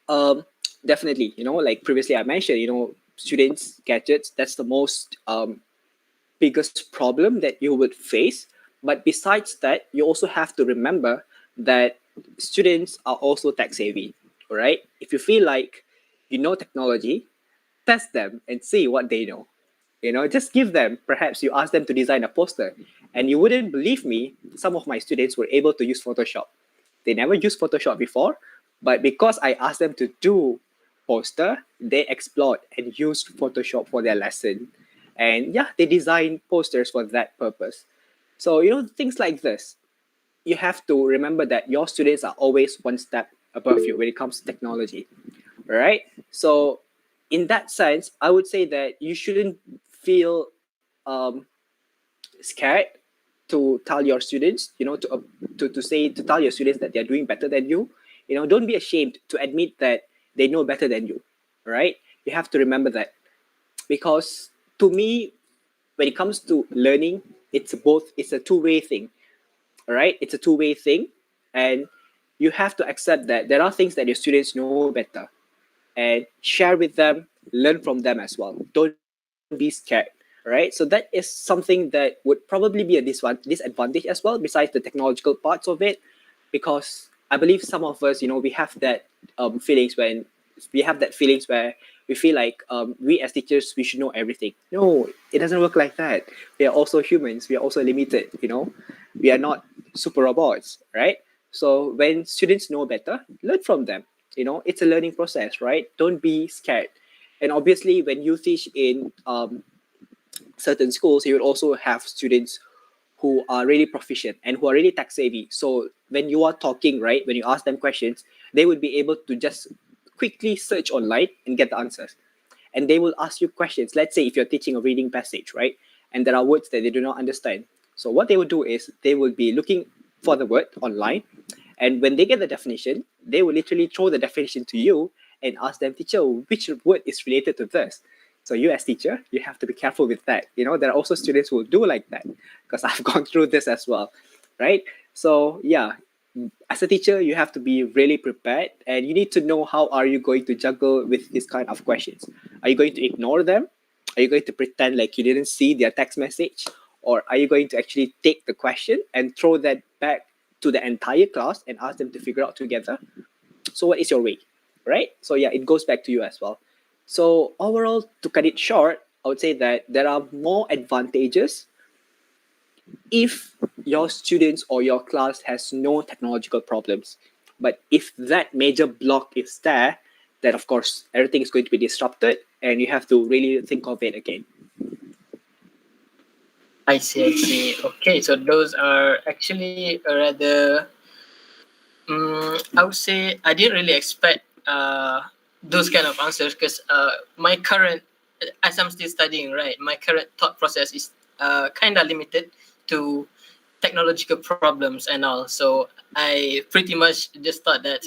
um, definitely, like previously I mentioned, students, gadgets, that's the most biggest problem that you would face. But besides that, you also have to remember that students are also tech savvy. All right. If you feel like you know technology, test them and see what they know. Just give them, perhaps you ask them to design a poster, and you wouldn't believe me, some of my students were able to use Photoshop. They never used Photoshop before, but because I asked them to do poster, they explored and used Photoshop for their lesson. And yeah, they designed posters for that purpose. So, things like this, you have to remember that your students are always one step above you when it comes to technology. All right. So, in that sense, I would say that you shouldn't feel scared to tell your students, to tell your students that they're doing better than you. Don't be ashamed to admit that they know better than you. Right. You have to remember that because to me, when it comes to learning, it's a two-way thing. All right. It's a two-way thing. And you have to accept that there are things that your students know better and share with them, learn from them as well. Don't be scared. All right. So that is something that would probably be a disadvantage as well, besides the technological parts of it, because I believe some of us, we have that feelings when we have that feelings where we feel like we as teachers we should know everything. No, it doesn't work like that. We are also humans. We are also limited. We are not super robots, right? So when students know better, learn from them. It's a learning process, right? Don't be scared. And obviously, when you teach in certain schools, you would also have students who are really proficient and who are really tech savvy. So when you are talking, right, when you ask them questions, they would be able to just quickly search online and get the answers. And they will ask you questions. Let's say if you're teaching a reading passage, right, and there are words that they do not understand. So what they would do is they will be looking for the word online, and when they get the definition, they will literally throw the definition to you and ask them, teacher, which word is related to this? So you as teacher, you have to be careful with that. There are also students who will do like that because I've gone through this as well, right? So yeah, as a teacher, you have to be really prepared and you need to know how are you going to juggle with this kind of questions. Are you going to ignore them? Are you going to pretend like you didn't see their text message? Or are you going to actually take the question and throw that back to the entire class and ask them to figure out together? So what is your way, right? So yeah, it goes back to you as well. So overall, to cut it short, I would say that there are more advantages if your students or your class has no technological problems. But if that major block is there, then of course everything is going to be disrupted and you have to really think of it again. I see, I see. Okay, so those are actually rather, I would say I didn't really expect those kind of answers because my current, as I'm still studying, right, my current thought process is kind of limited to technological problems and all. So I pretty much just thought that,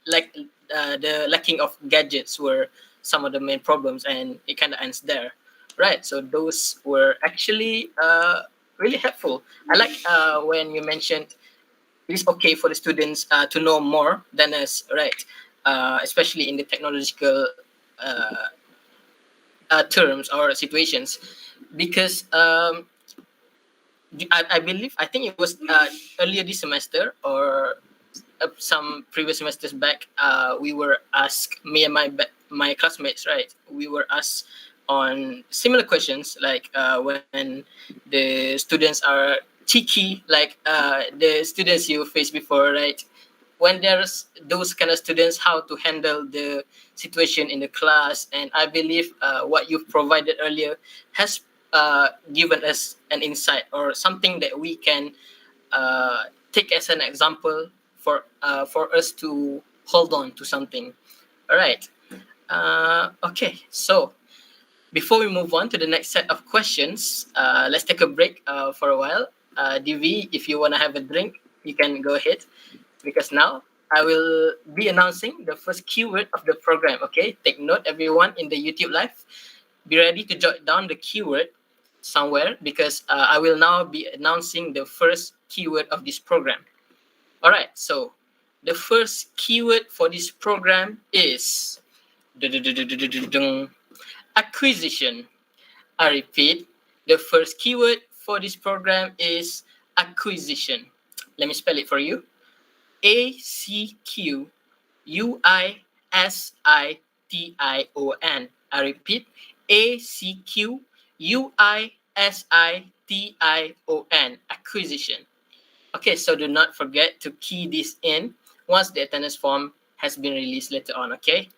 like the lacking of gadgets were some of the main problems, and it kind of ends there, right? So those were actually really helpful. I like when you mentioned it is okay for the students to know more than us, right? Especially in the technological uh, terms or situations, because I believe I think it was earlier this semester or some previous semesters back. We were asked, me and my classmates, right? We were asked on similar questions like when the students are cheeky, like the students you faced before, right? When there's those kind of students, how to handle the situation in the class. And I believe what you've provided earlier has given us an insight or something that we can take as an example for us to hold on to something. All right. Okay, so before we move on to the next set of questions, let's take a break for a while. DV, if you want to have a drink, you can go ahead, because now I will be announcing the first keyword of the program. Okay, take note, everyone in the YouTube live. Be ready to jot down the keyword somewhere, because I will now be announcing the first keyword of this program. All right, so the first keyword for this program is acquisition. I repeat, the first keyword for this program is acquisition. Let me spell it for you. ACQUISITION. I repeat, ACQUISITION. Acquisition. Okay, so do not forget to key this in once the attendance form has been released later on, okay?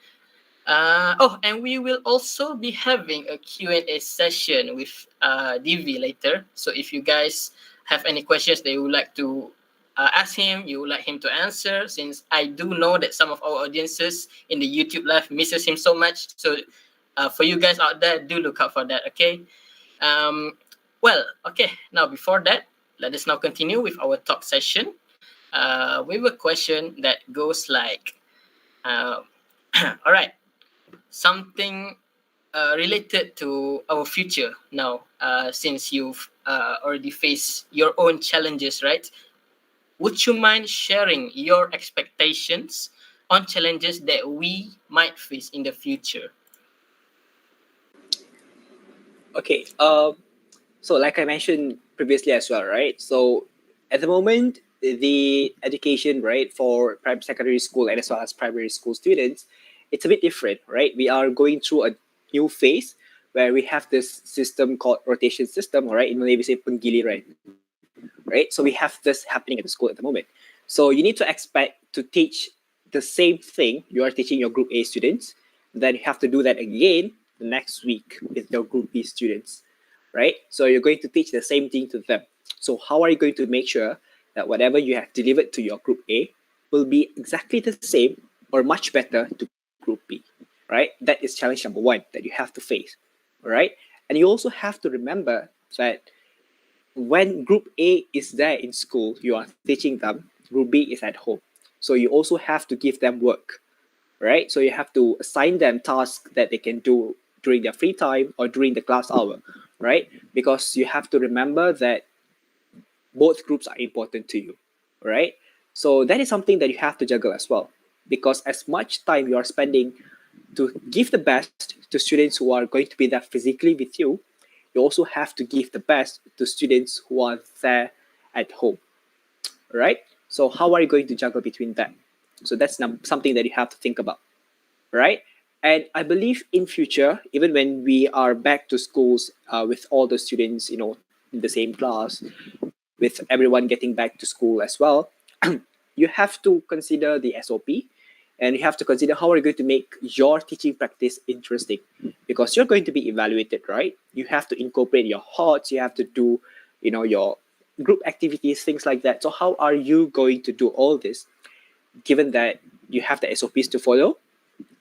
And we will also be having a Q&A session with DV later. So if you guys have any questions that you would like to ask him, you would like him to answer, since I do know that some of our audiences in the YouTube live misses him so much. So for you guys out there, do look out for that, okay? Okay, now before that, let us now continue with our talk session with a question that goes like, all right, something related to our future now, since you've already faced your own challenges, right? Would you mind sharing your expectations on challenges that we might face in the future? Okay. So like I mentioned previously as well, right? So at the moment, the education, right, for primary secondary school and as well as primary school students, it's a bit different, right? We are going through a new phase where we have this system called rotation system, right? In Malay we say penggiliran, right? So we have this happening at the school at the moment. So you need to expect to teach the same thing you are teaching your group A students, then you have to do that again the next week with your group B students, right? So you're going to teach the same thing to them. So how are you going to make sure that whatever you have delivered to your group A will be exactly the same or much better to group B, right? That is challenge number one that you have to face, all right? And you also have to remember that when group A is there in school, you are teaching them, group B is at home. So you also have to give them work, right? So you have to assign them tasks that they can do during their free time or during the class hour, right? Because you have to remember that both groups are important to you, right? So that is something that you have to juggle as well. Because as much time you are spending to give the best to students who are going to be there physically with you also have to give the best to students who are there at home, right? So how are you going to juggle between that? So that's something that you have to think about, right? And I believe in future, even when we are back to schools with all the students, in the same class, with everyone getting back to school as well, you have to consider the SOP, and you have to consider how are you going to make your teaching practice interesting, because you're going to be evaluated, right? You have to incorporate your HOTS, you have to do, your group activities, things like that. So how are you going to do all this, given that you have the SOPs to follow,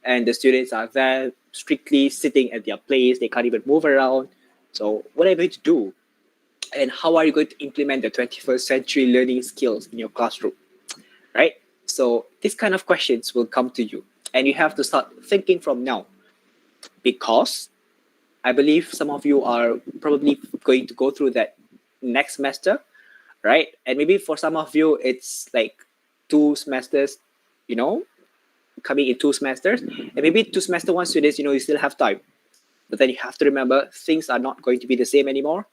and the students are there strictly sitting at their place, they can't even move around. So what are you going to do? And how are you going to implement the 21st century learning skills in your classroom, right? So these kind of questions will come to you, and you have to start thinking from now, because I believe some of you are probably going to go through that next semester, right? And maybe for some of you, it's like 2 semesters, you know, coming in 2 semesters, and maybe 2 semester 1 students, you still have time. But then you have to remember things are not going to be the same anymore.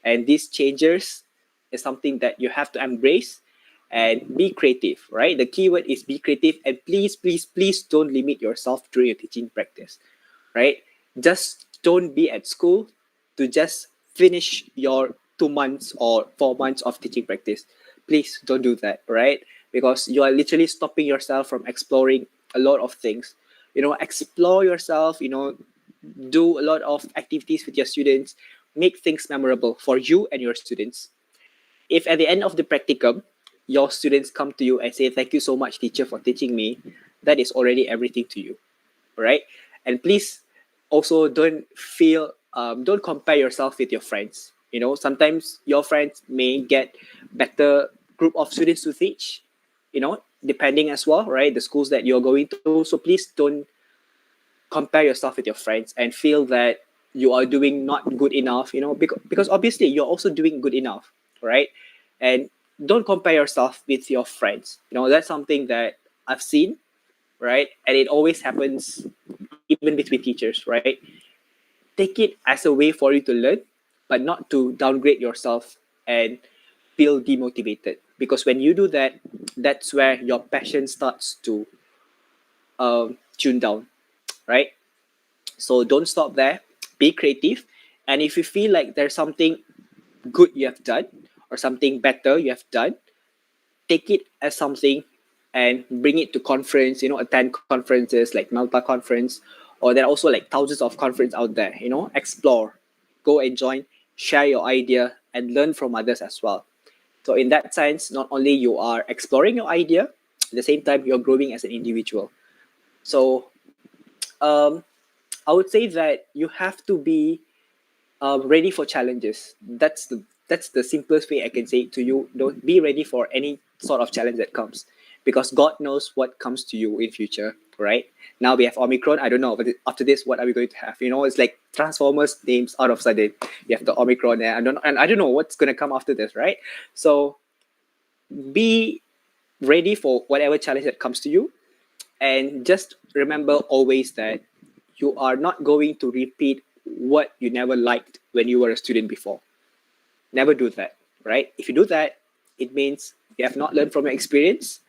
And these changes is something that you have to embrace and be creative, right? The keyword is be creative, and please, please, please don't limit yourself during your teaching practice, right? Just don't be at school to just finish your 2 months or 4 months of teaching practice. Please don't do that, right? Because you are literally stopping yourself from exploring a lot of things. Explore yourself, do a lot of activities with your students, make things memorable for you and your students. If at the end of the practicum, your students come to you and say, "Thank you so much, teacher, for teaching me," that is already everything to you, right? And please also don't compare yourself with your friends. Sometimes your friends may get better group of students to teach, depending as well, right? The schools that you're going to. So please don't compare yourself with your friends and feel that you are doing not good enough, because obviously you're also doing good enough, right? And don't compare yourself with your friends. That's something that I've seen, right? And it always happens even between teachers, right? Take it as a way for you to learn, but not to downgrade yourself and feel demotivated. Because when you do that, that's where your passion starts to tune down, right? So don't stop there. Be creative. And if you feel like there's something good you have done or something better you have done, take it as something and bring it to conference, attend conferences like Malta conference, or there are also like thousands of conference out there, explore, go and join, share your idea and learn from others as well. So in that sense, not only you are exploring your idea, at the same time you're growing as an individual. So um, I would say that you have to be ready for challenges. That's the simplest way I can say it to you. Don't be ready for any sort of challenge that comes, because God knows what comes to you in future. Right now we have Omicron. I don't know, but after this, what are we going to have? It's like Transformers names out of sudden. You have the Omicron, and I don't know what's going to come after this. Right, so be ready for whatever challenge that comes to you, and just remember always that you are not going to repeat what you never liked when you were a student before. Never do that, right? If you do that, it means you have not learned from your experience,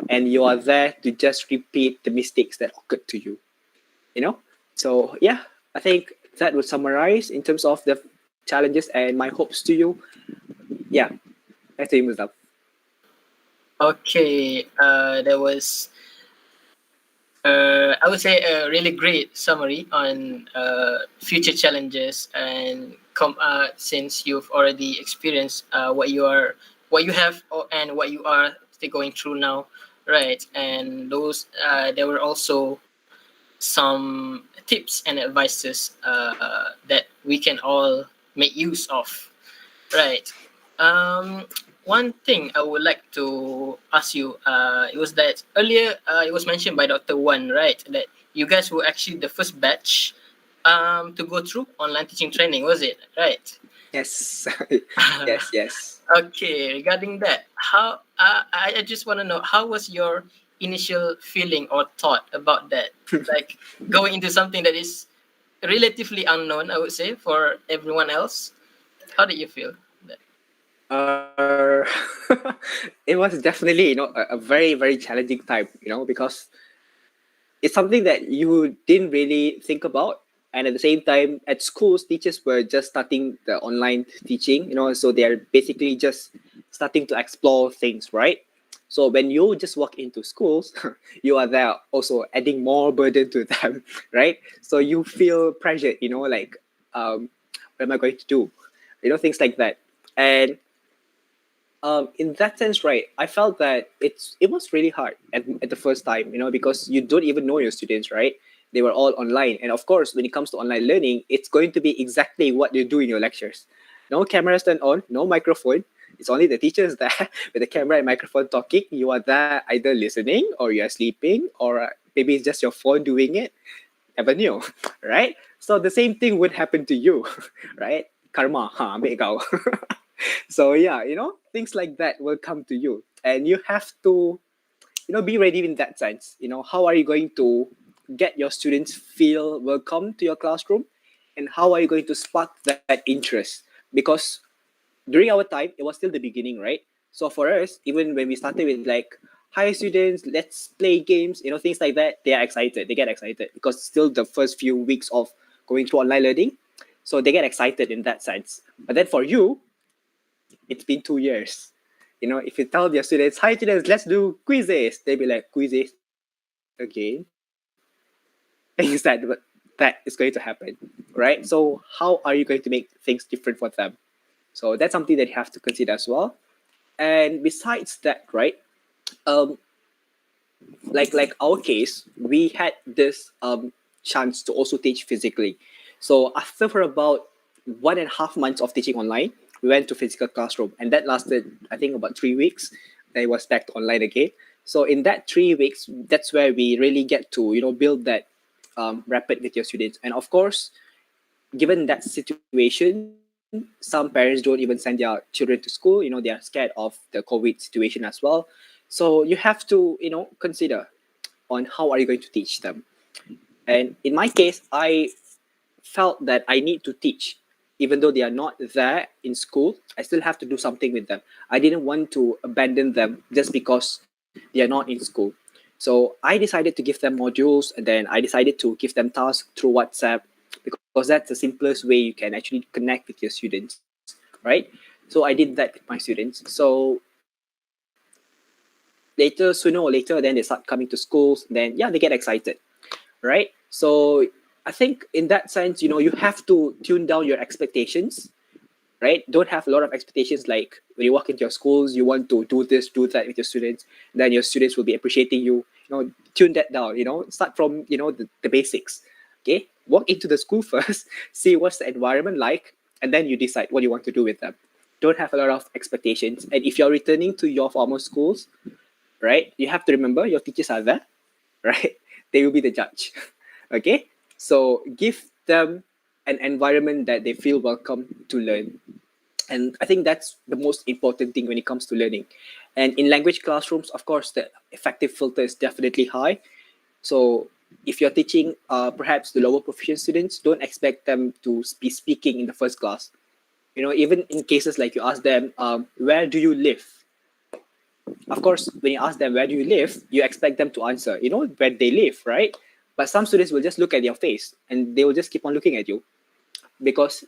and you are there to just repeat the mistakes that occurred to you. You know? So, yeah, I think that would summarize in terms of the challenges and my hopes to you. Yeah, back to you, Musab. Okay, that was I would say a really great summary on future challenges and since you've already experienced what you have and what you are still going through now, right? And those there were also some tips and advices that we can all make use of. Right. Um, One thing I would like to ask you, it was that earlier it was mentioned by Dr. Wan, right, that you guys were actually the first batch to go through online teaching training, was it? Right. Yes. Yes, yes. Okay, regarding that, how I just want to know how was your initial feeling or thought about that? Like going into something that is relatively unknown, I would say, for everyone else. How did you feel? Uh, it was definitely, a very, very challenging time, because it's something that you didn't really think about. And at the same time, at schools, teachers were just starting the online teaching, so they're basically just starting to explore things, right? So when you just walk into schools, you are there also adding more burden to them, right? So you feel pressured, like, what am I going to do? Things like that. And in that sense, right, I felt that it was really hard at the first time, because you don't even know your students, right? They were all online, and of course, when it comes to online learning, it's going to be exactly what you do in your lectures. No cameras turned on, no microphone. It's only the teachers there with the camera and microphone talking. You are there either listening or you are sleeping, or maybe it's just your phone doing it. Never knew, right? So the same thing would happen to you, right? Karma, ambil kau. So yeah, things like that will come to you, and you have to, be ready in that sense. How are you going to get your students feel welcome to your classroom, and how are you going to spark that interest? Because during our time, it was still the beginning, right? So for us, even when we started with like, hi students, let's play games, things like that, they are excited. They get excited because it's still the first few weeks of going through online learning. So they get excited in that sense. But then for you, it's been 2 years. If you tell your students, hi students, let's do quizzes, they'll be like, quizzes again? Things that is going to happen, right? So how are you going to make things different for them? So that's something that you have to consider as well. And besides that, right, um, like our case, we had this chance to also teach physically. So after for about 1.5 months of teaching online, we went to physical classroom, and that lasted, I think, about 3 weeks. Then it was back to online again. So in that 3 weeks, that's where we really get to build that rapid with your students. And of course, given that situation, some parents don't even send their children to school. They are scared of the COVID situation as well. So you have to, consider on how are you going to teach them. And in my case, I felt that I need to teach. Even though they are not there in school, I still have to do something with them. I didn't want to abandon them just because they are not in school. So I decided to give them modules, and then I decided to give them tasks through WhatsApp, because that's the simplest way you can actually connect with your students, right? So I did that with my students. So later, sooner or later, then they start coming to schools. Then yeah, they get excited, right? So I think in that sense, you have to tune down your expectations, right? Don't have a lot of expectations. Like when you walk into your schools, you want to do this, do that with your students, then your students will be appreciating you. Tune that down. Start from the basics. Okay, walk into the school first, see what's the environment like, and then you decide what you want to do with them. Don't have a lot of expectations. And if you're returning to your former schools, right, you have to remember your teachers are there, right? They will be the judge. Okay, so give them an environment that they feel welcome to learn. And I think that's the most important thing when it comes to learning. And in language classrooms, of course, the effective filter is definitely high. So if you're teaching perhaps the lower proficient students, don't expect them to be speaking in the first class. Even in cases like you ask them, where do you live? Of course, when you ask them where do you live, you expect them to answer, where they live, right? But some students will just look at your face and they will just keep on looking at you, because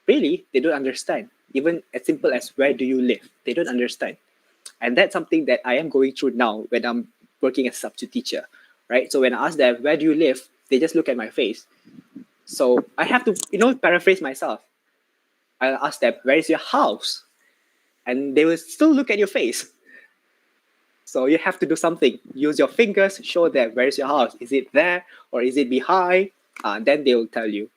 really they don't understand. Even as simple as where do you live, they don't understand. And that's something that I am going through now when I'm working as a substitute teacher, right? So when I ask them where do you live, they just look at my face. So I have to, paraphrase myself. I'll ask them, where is your house? And they will still look at your face. So you have to do something. Use your fingers, show them where is your house. Is it there or is it behind? Then they will tell you.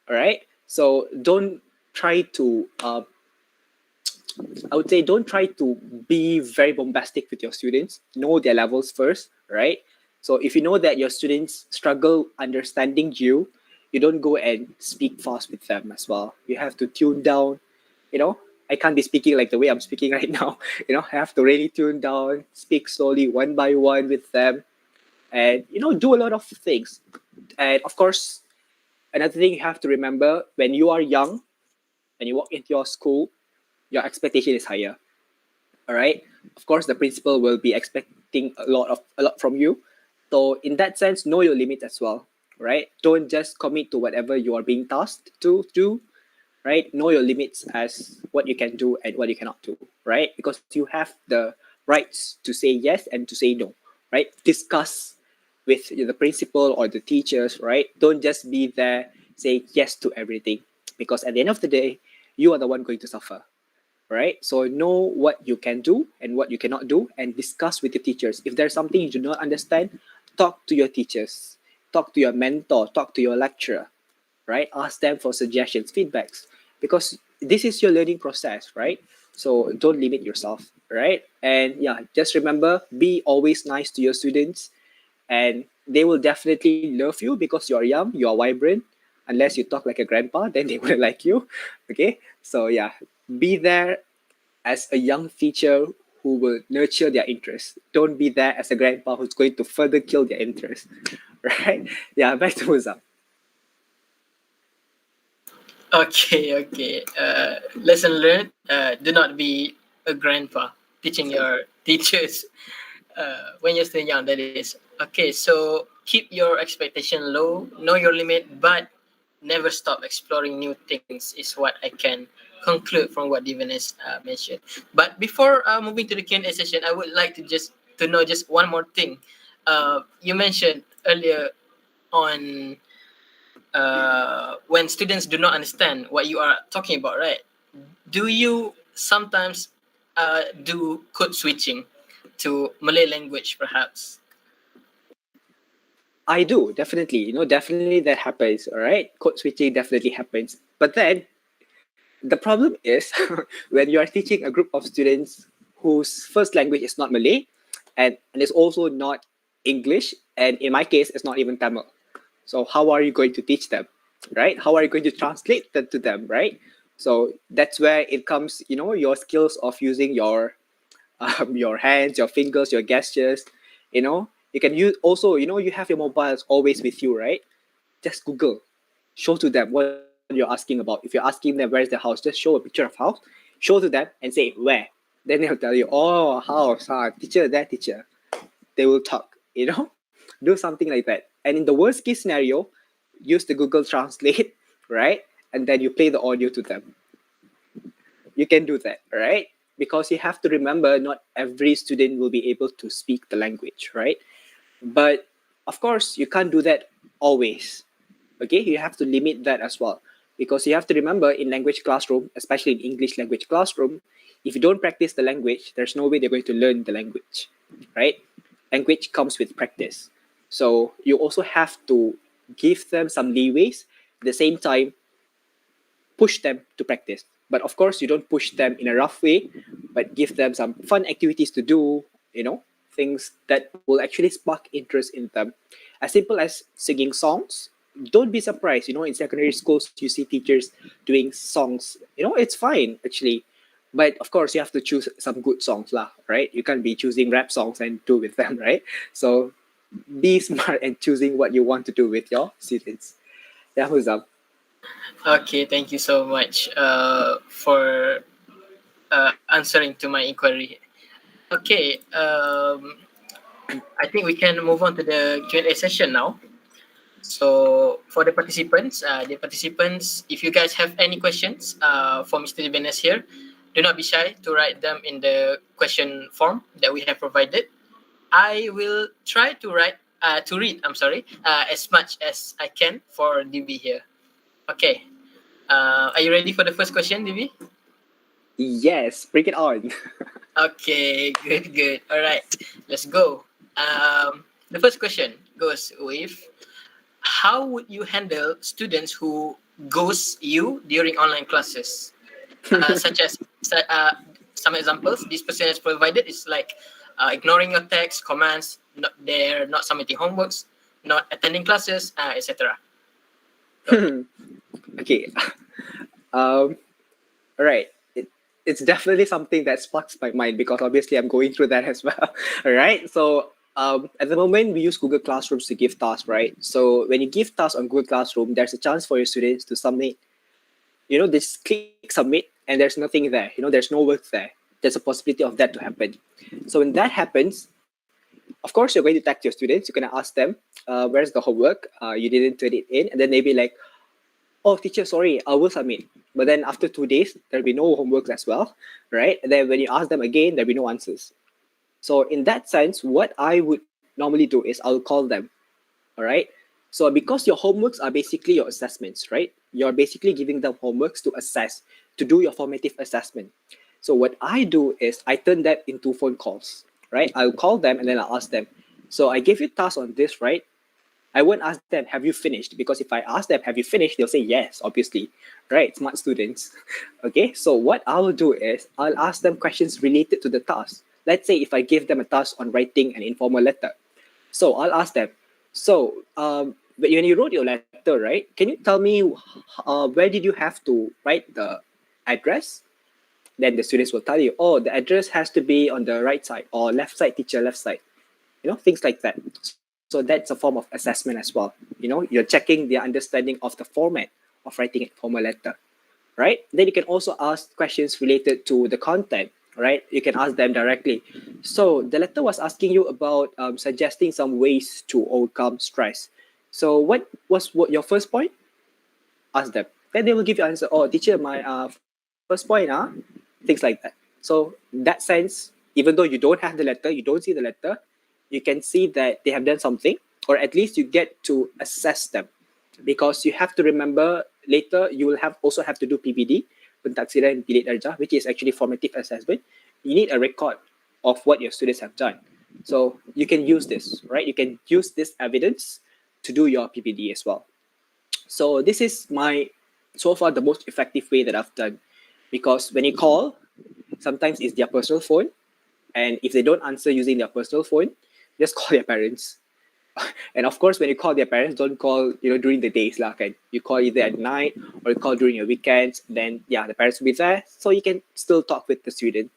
All right. So don't try to. I would say don't try to be very bombastic with your students. Know their levels first, right? So if you know that your students struggle understanding you, you don't go and speak fast with them as well. You have to tune down. I can't be speaking like the way I'm speaking right now. I have to really tune down, speak slowly, one by one with them, and do a lot of things. And of course, another thing you have to remember: when you are young and you walk into your school, your expectation is higher. All right. Of course, the principal will be expecting a lot from you. So in that sense, know your limit as well, right? Don't just commit to whatever you are being tasked to do, right? Know your limits as what you can do and what you cannot do, right? Because you have the rights to say yes and to say no, right? Discuss with the principal or the teachers, right? Don't just be there say yes to everything, because at the end of the day, you are the one going to suffer, right? So know what you can do and what you cannot do, and discuss with your teachers. If there's something you do not understand, talk to your teachers, talk to your mentor, talk to your lecturer, right? Ask them for suggestions, feedbacks, because this is your learning process, right? So don't limit yourself, right? And yeah, just remember, be always nice to your students, and they will definitely love you because you're young, you're vibrant. Unless you talk like a grandpa, then they wouldn't like you. Okay, so yeah, be there as a young teacher who will nurture their interest. Don't be there as a grandpa who's going to further kill their interest. Right? Yeah, back to Musa. Okay, okay. Lesson learned. Do not be a grandpa teaching your teachers when you're still young. That is okay. So keep your expectation low, know your limit, but never stop exploring new things. Is what I can conclude from what Devin has mentioned. But before moving to the Q&A session, I would like to know just one more thing. You mentioned earlier on when students do not understand what you are talking about, right? Do you sometimes do code switching to Malay language, perhaps? I do, definitely. Definitely that happens, all right? Code switching definitely happens. But then the problem is when you are teaching a group of students whose first language is not Malay, and it's also not English, and in my case, it's not even Tamil. So how are you going to teach them, right? How are you going to translate that to them, right? So that's where it comes, your skills of using your hands, your fingers, your gestures. You can use also, you have your mobiles always with you, right? Just Google, show to them what you're asking about. If you're asking them where's the house, just show a picture of house, show to them and say where. Then they'll tell you, oh, house, teacher, that teacher. They will talk, do something like that. And in the worst case scenario, use the Google Translate, right? And then you play the audio to them. You can do that, right? Because you have to remember, not every student will be able to speak the language, right? But of course, you can't do that always. Okay, you have to limit that as well, because you have to remember, in language classroom, especially in English language classroom, if you don't practice the language, there's no way they're going to learn the language, right? Language comes with practice. So you also have to give them some leeways, at the same time push them to practice. But of course, you don't push them in a rough way, but give them some fun activities to do, things that will actually spark interest in them. As simple as singing songs. Don't be surprised, in secondary schools, you see teachers doing songs. It's fine, actually. But of course, you have to choose some good songs, lah, right? You can't be choosing rap songs and do with them, right? So be smart and choosing what you want to do with your students. Yeah, who's up? Okay, thank you so much for answering to my inquiry. Okay, I think we can move on to the Q&A session now. So for the participants, if you guys have any questions for Mr. Jimenez here, do not be shy to write them in the question form that we have provided. I will try to read. I'm sorry, as much as I can for DB here. Okay. Are you ready for the first question, DB? Yes, bring it on. Okay, good, good. All right, let's go. The first question goes with, how would you handle students who ghost you during online classes? Such as some examples this person has provided is like ignoring your text, commands, they're not submitting homeworks, not attending classes, etc. Okay. All right. It's definitely something that sparks my mind, because obviously I'm going through that as well. All right. So at the moment, we use Google Classrooms to give tasks, right? So when you give tasks on Google Classroom, there's a chance for your students to submit. Just click submit and there's nothing there. There's no work there. There's a possibility of that to happen. So when that happens, Of course, you're going to text your students. You're going to ask them, where's the homework? You didn't turn it in. And then they'll be like, oh, teacher, sorry, I will submit. But then after 2 days, there'll be no homeworks as well, right? And then when you ask them again, there'll be no answers. So in that sense, what I would normally do is I'll call them, all right? So because your homeworks are basically your assessments, right? You're basically giving them homeworks to assess, to do your formative assessment. So what I do is I turn that into phone calls, right? I'll call them and then I'll ask them. So I gave you tasks on this, right? I won't ask them, have you finished? Because if I ask them, have you finished? They'll say yes, obviously, right? Smart students. Okay, so what I will do is I'll ask them questions related to the task. Let's say if I give them a task on writing an informal letter. So I'll ask them, so when you wrote your letter, right? Can you tell me where did you have to write the address? Then the students will tell you, oh, the address has to be on the right side or left side, teacher, left side. Things like that. So that's a form of assessment as well. You're checking their understanding of the format of writing a formal letter, right? Then you can also ask questions related to the content, right? You can ask them directly. So the letter was asking you about suggesting some ways to overcome stress. So what your first point? Ask them. Then they will give you answer. Oh, teacher, my first point, things like that. So in that sense, even though you don't have the letter, you don't see the letter, you can see that they have done something, or at least you get to assess them, because you have to remember later you will have to do PBD, pentaksiran bilik darjah, which is actually formative assessment. You need a record of what your students have done. So you can use this, right? You can use this evidence to do your PBD as well. So this is my so far the most effective way that I've done, because when you call, sometimes it's their personal phone, and if they don't answer using their personal phone, just call their parents. And of course, when you call their parents, don't call during the days lah, kan. You call either at night or you call during your weekends. Then yeah, the parents will be there, so you can still talk with the student.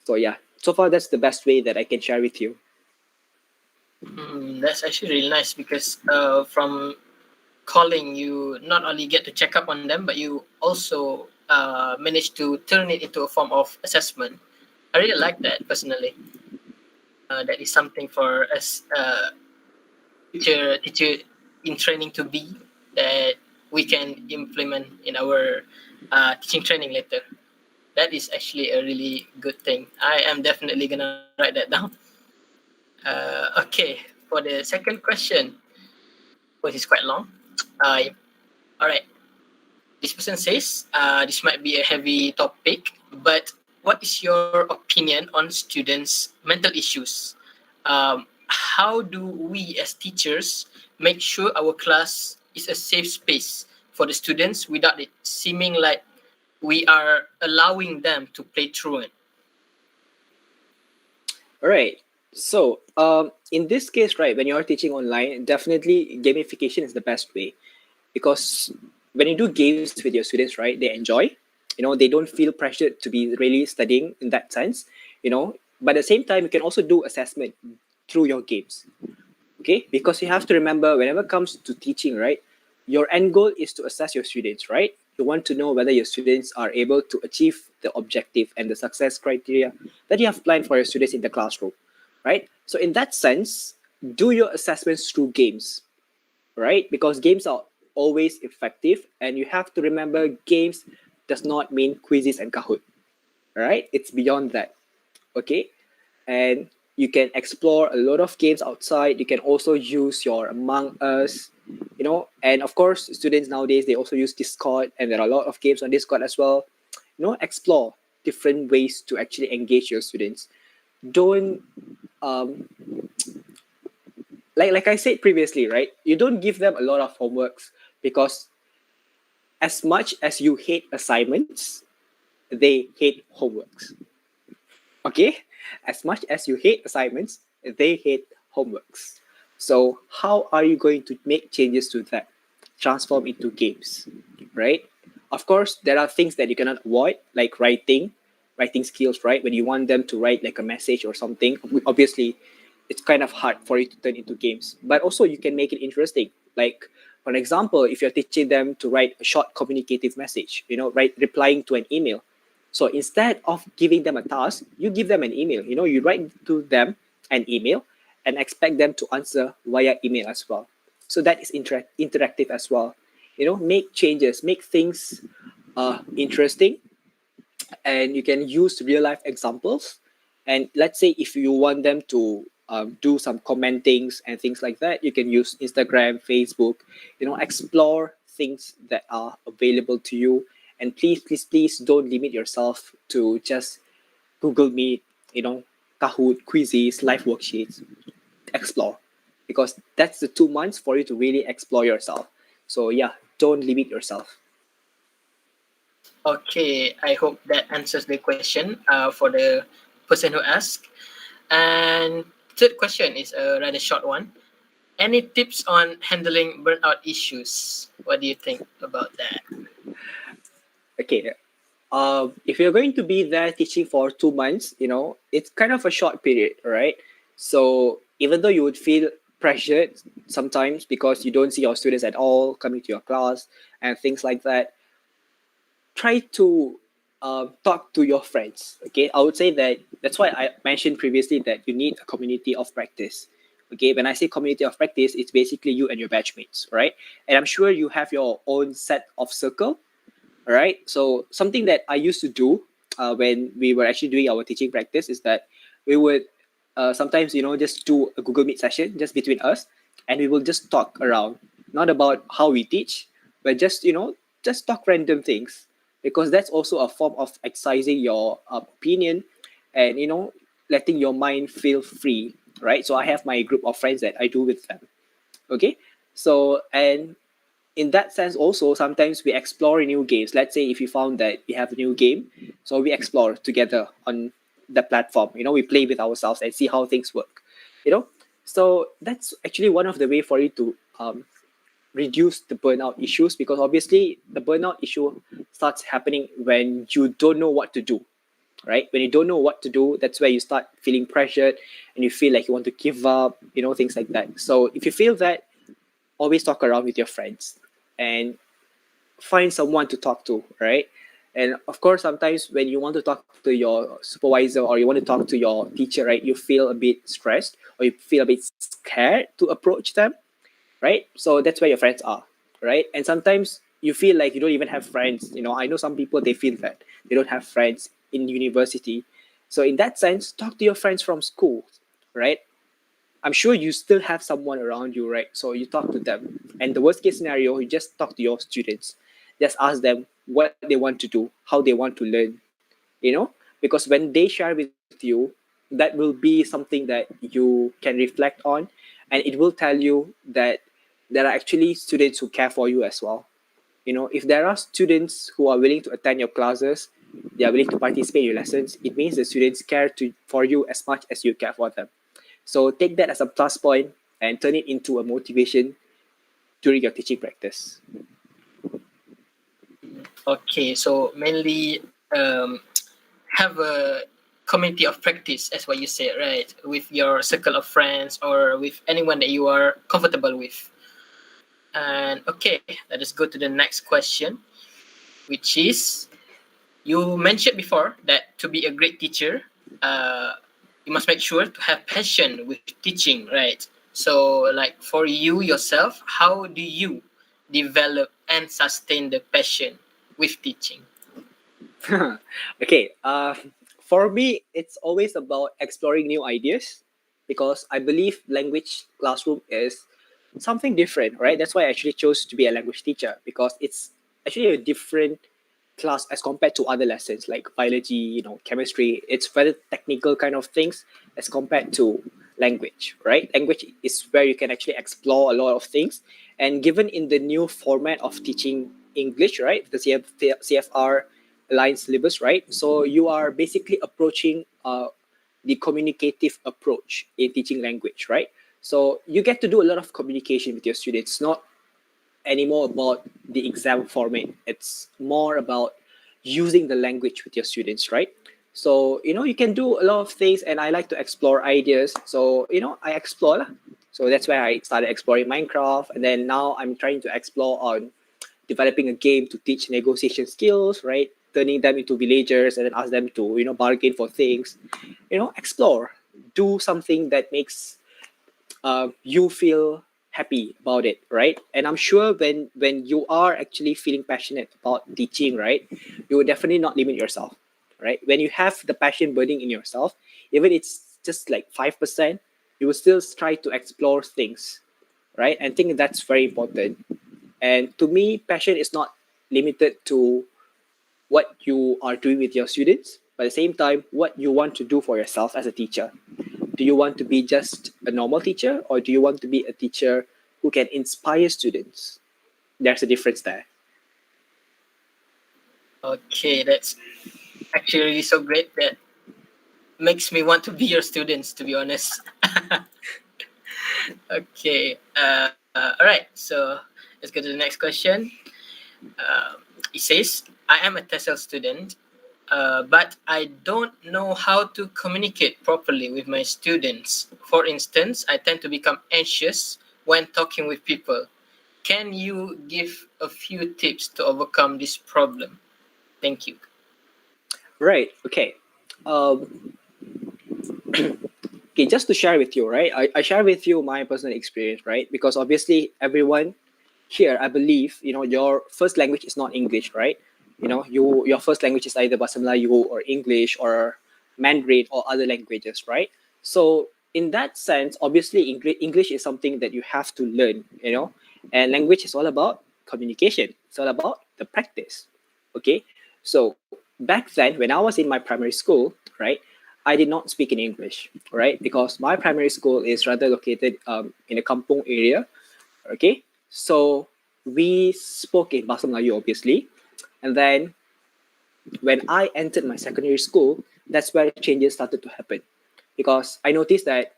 So yeah, so far that's the best way that I can share with you. That's actually really nice because from calling, you not only get to check up on them, but you also manage to turn it into a form of assessment. I really like that personally. That is something for us teacher in training to be, that we can implement in our teaching training later. That is actually a really good thing. I am definitely gonna write that down. Okay, for the second question, which is quite long. All right. This person says, this might be a heavy topic, but what is your opinion on students' mental issues? How do we as teachers make sure our class is a safe space for the students without it seeming like we are allowing them to play truant? All right. So in this case, right, when you're teaching online, definitely gamification is the best way, because when you do games with your students, right, they enjoy. They don't feel pressured to be really studying in that sense. But at the same time, you can also do assessment through your games. Okay, because you have to remember, whenever it comes to teaching, right, your end goal is to assess your students, right? You want to know whether your students are able to achieve the objective and the success criteria that you have planned for your students in the classroom, right? So in that sense, do your assessments through games, right? Because games are always effective, and you have to remember, games does not mean quizzes and Kahoot, right? It's beyond that, okay? And you can explore a lot of games outside. You can also use your Among Us, and of course, students nowadays, they also use Discord, and there are a lot of games on Discord as well. Explore different ways to actually engage your students. Don't um, like I said previously, right? You don't give them a lot of homeworks, because as much as you hate assignments, they hate homeworks. Okay? As much as you hate assignments, they hate homeworks. So how are you going to make changes to that? Transform into games, right? Of course, there are things that you cannot avoid, like writing skills, right? When you want them to write like a message or something, obviously, it's kind of hard for you to turn into games. But also, you can make it interesting. Like, for example, if you're teaching them to write a short communicative message, replying to an email. So instead of giving them a task, you give them an email. You write to them an email, and expect them to answer via email as well. So that is interactive as well. Make changes, make things interesting, and you can use real life examples. And let's say if you want them to do some commentings and things like that, you can use Instagram, Facebook, explore things that are available to you. And please, please, please don't limit yourself to just Google Meet, Kahoot, quizzes, live worksheets. Explore, because that's the 2 months for you to really explore yourself. So yeah, don't limit yourself. Okay, I hope that answers the question for the person who asked. And third question is a rather short one. Any tips on handling burnout issues? What do you think about that? Okay, if you're going to be there teaching for 2 months, it's kind of a short period, right? So even though you would feel pressured sometimes because you don't see your students at all coming to your class and things like that, try to talk to your friends. Okay, I would say that's why I mentioned previously that you need a community of practice. Okay, when I say community of practice, it's basically you and your batchmates, right? And I'm sure you have your own set of circle. All right. So something that I used to do when we were actually doing our teaching practice is that we would sometimes just do a Google Meet session just between us, and we will just talk around, not about how we teach, but just talk random things, because that's also a form of exercising your opinion, and letting your mind feel free, right? So I have my group of friends that I do with them. Okay. So, and in that sense also, sometimes we explore new games. Let's say if you found that we have a new game, so we explore together on the platform. We play with ourselves and see how things work. you know so that's actually one of the way for you to reduce the burnout issues, because obviously the burnout issue starts happening when you don't know what to do, right? When you don't know what to do, that's where you start feeling pressured and you feel like you want to give up, things like that. So if you feel that, always talk around with your friends and find someone to talk to, right? And of course, sometimes when you want to talk to your supervisor or you want to talk to your teacher, right, you feel a bit stressed or you feel a bit scared to approach them, right? So that's where your friends are, right? And sometimes you feel like you don't even have friends. I know some people, they feel that they don't have friends in university. So in that sense, talk to your friends from school, right? I'm sure you still have someone around you, right? So you talk to them. And the worst case scenario, you just talk to your students. Just ask them what they want to do, how they want to learn, because when they share with you, that will be something that you can reflect on. And it will tell you that there are actually students who care for you as well. If there are students who are willing to attend your classes, they are willing to participate in your lessons, it means the students care for you as much as you care for them. So take that as a plus point and turn it into a motivation during your teaching practice. Okay, so mainly have a community of practice, as what you said, right? With your circle of friends or with anyone that you are comfortable with. And okay, let us go to the next question, which is you mentioned before that to be a great teacher, uh, you must make sure to have passion with teaching, right? So, like for you yourself, how do you develop and sustain the passion with teaching? Okay, for me, it's always about exploring new ideas, because I believe language classroom is something different, right? That's why I actually chose to be a language teacher, because it's actually a different class as compared to other lessons like biology, chemistry. It's very technical kind of things as compared to language, right? Language is where you can actually explore a lot of things. And given in the new format of teaching English, right, the CFR aligned syllabus, right? So you are basically approaching the communicative approach in teaching language, right? So you get to do a lot of communication with your students, not anymore about the exam format. It's more about using the language with your students, right? So, you can do a lot of things, and I like to explore ideas. So, I explore lah. So that's where I started exploring Minecraft. And then now I'm trying to explore on developing a game to teach negotiation skills, right? Turning them into villagers and then ask them to, bargain for things. Explore. Do something that makes you feel happy about it, right? And I'm sure when you are actually feeling passionate about teaching, right, you will definitely not limit yourself, right? When you have the passion burning in yourself, even it's just like 5%, you will still try to explore things, right? And I think that's very important. And to me, passion is not limited to what you are doing with your students, but at the same time, what you want to do for yourself as a teacher. Do you want to be just a normal teacher, or do you want to be a teacher who can inspire students? There's a difference there. Okay, that's actually really so great. That makes me want to be your students, to be honest. Okay. All right. So let's go to the next question. It says, I am a TESOL student, but I don't know how to communicate properly with my students. For instance, I tend to become anxious when talking with people. Can you give a few tips to overcome this problem? Thank you. Right. Okay. Um, okay. Just to share with you, right? I share with you my personal experience, right? Because obviously, everyone here, I believe, your first language is not English, right? Your first language is either Bahasa Melayu or English or Mandarin or other languages, right? So in that sense, obviously, English is something that you have to learn, and language is all about communication. It's all about the practice. Okay, so back then when I was in my primary school, right, I did not speak in English, right, because my primary school is rather located in a kampung area. Okay, so we spoke in Bahasa Melayu, obviously. And then when I entered my secondary school, that's where changes started to happen. Because I noticed that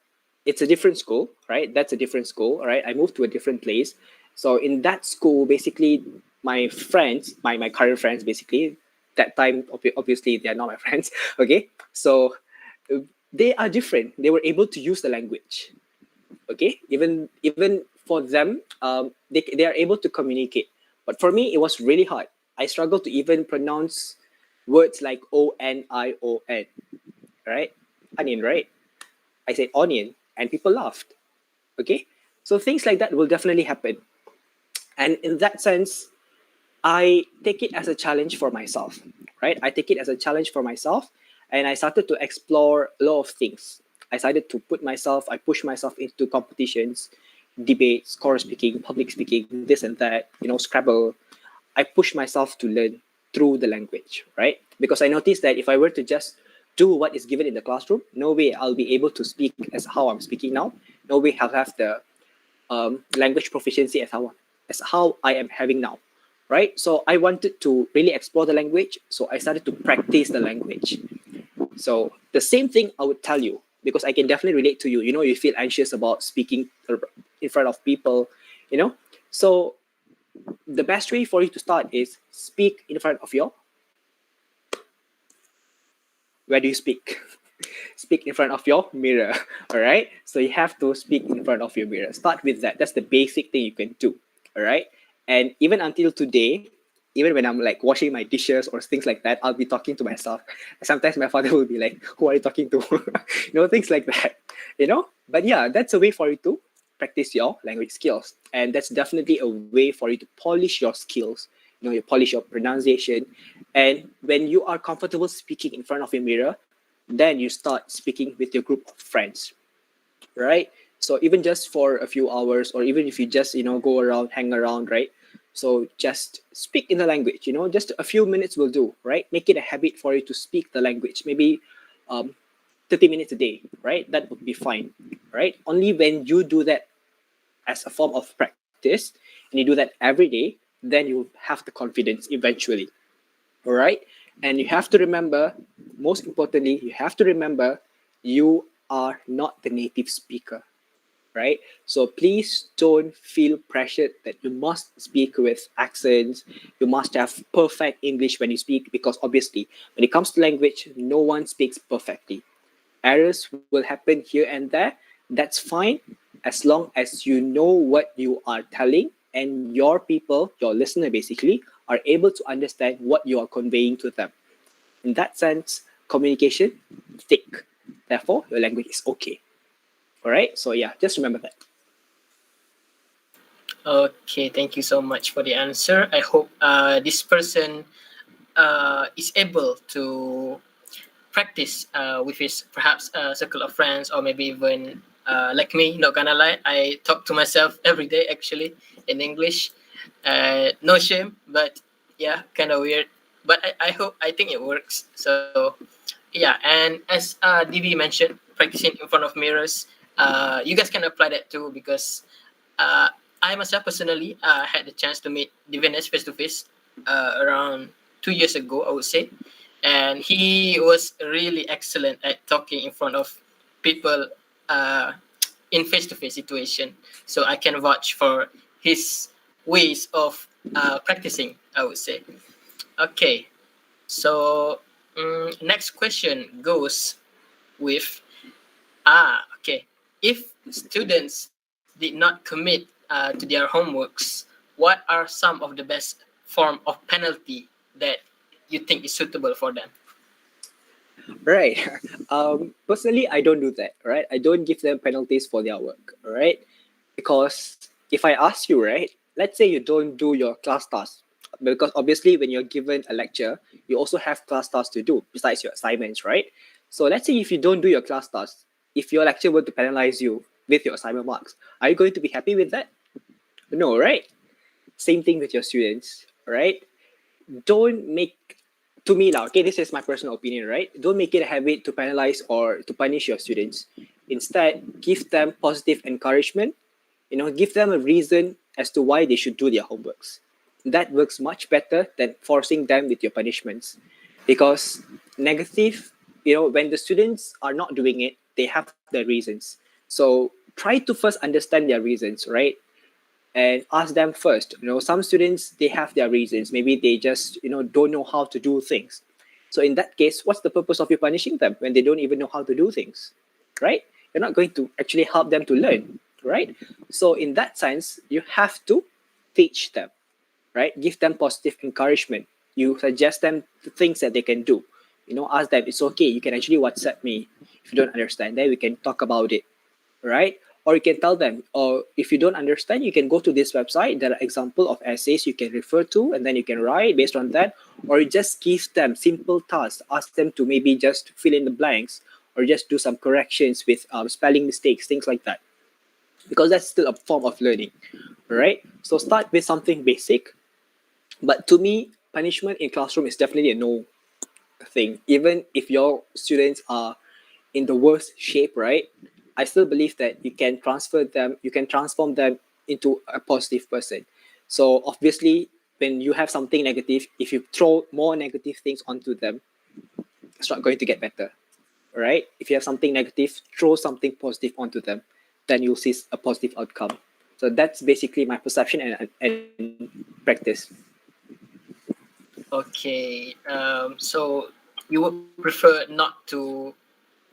it's a different school, right? That's a different school, right? I moved to a different place. So in that school, basically, my friends, my current friends, basically, that time, obviously, they are not my friends, okay? So they are different. They were able to use the language, okay, even for them, they are able to communicate, but for me it was really hard. I struggled to even pronounce words like onion, right? Onion, right? I said onion and people laughed. Okay, so things like that will definitely happen, and in that sense I take it as a challenge for myself, right? I take it as a challenge for myself, and I started to explore a lot of things. I started to I push myself into competitions, debates, choral speaking, public speaking, this and that, Scrabble. I push myself to learn through the language, right? Because I noticed that if I were to just do what is given in the classroom, no way I'll be able to speak as how I'm speaking now. No way I'll have the language proficiency as how I am having now, right? So I wanted to really explore the language, so I started to practice the language. So the same thing I would tell you, because I can definitely relate to you. You feel anxious about speaking in front of people, So the best way for you to start is speak in front of your. Where do you speak? Speak in front of your mirror. All right, so you have to speak in front of your mirror. Start with that. That's the basic thing you can do. All right, and even until today, even when I'm like washing my dishes or things like that, I'll be talking to myself. Sometimes my father will be like, who are you talking to? Things like that. But yeah, that's a way for you to practice your language skills, and that's definitely a way for you to polish your skills. You polish your pronunciation, and when you are comfortable speaking in front of a mirror, then you start speaking with your group of friends, right? So even just for a few hours, or even if you just go around, hang around, right? So just speak in the language. Just a few minutes will do, right? Make it a habit for you to speak the language. Maybe 30 minutes a day, right? That would be fine, right? Only when you do that as a form of practice, and you do that every day, then you have the confidence eventually. All right. And you have to remember, most importantly, you have to remember you are not the native speaker, right? So please don't feel pressured that you must speak with accents, you must have perfect English when you speak, because obviously, when it comes to language, no one speaks perfectly. Errors will happen here and there. That's fine, as long as you know what you are telling, and your people, your listener basically, are able to understand what you are conveying to them. In that sense, communication thick. Therefore, your language is okay. All right. So yeah, just remember that. Okay, thank you so much for the answer. I hope this person is able to practice with his perhaps circle of friends, or maybe even like me. Not gonna lie, I talk to myself every day actually in English. No shame, but yeah, kind of weird. But I think it works. So yeah, and as DB mentioned, practicing in front of mirrors, you guys can apply that too, because uh, I myself personally had the chance to meet Divinesh face to face around 2 years ago, I would say, and he was really excellent at talking in front of people uh, in face to face situation. So I can vouch for his ways of practicing, I would say. Okay, so next question goes with okay. If students did not commit to their homeworks, what are some of the best form of penalty that you think is suitable for them? Right. Personally, I don't do that. Right. I don't give them penalties for their work. All right. Because if I ask you, right, let's say you don't do your class task, because obviously when you're given a lecture, you also have class tasks to do besides your assignments, right? So let's say if you don't do your class tasks, if your lecture were to penalize you with your assignment marks, are you going to be happy with that? No, right? Same thing with your students, right? Don't make, to me now, okay, this is my personal opinion, right? Don't make it a habit to penalize or to punish your students. Instead, give them positive encouragement. Give them a reason as to why they should do their homeworks. That works much better than forcing them with your punishments, because negative, when the students are not doing it, they have their reasons. So try to first understand their reasons, right? And ask them first. Some students, they have their reasons. Maybe they just don't know how to do things. So in that case, what's the purpose of you punishing them when they don't even know how to do things, right? You're not going to actually help them to learn, right? So in that sense, you have to teach them, right? Give them positive encouragement. You suggest them the things that they can do. Ask them, it's okay, you can actually WhatsApp me if you don't understand, then we can talk about it, right? Or you can tell them, or if you don't understand, you can go to this website. There are example of essays you can refer to, and then you can write based on that. Or you just give them simple tasks, ask them to maybe just fill in the blanks, or just do some corrections with spelling mistakes, things like that, because that's still a form of learning, right? So start with something basic. But to me, punishment in classroom is definitely a no thing. Even if your students are in the worst shape, right? I still believe that you can transform them into a positive person. So obviously, when you have something negative, if you throw more negative things onto them, it's not going to get better, right? If you have something negative, throw something positive onto them, then you'll see a positive outcome. So that's basically my perception and practice. Okay, so you would prefer not to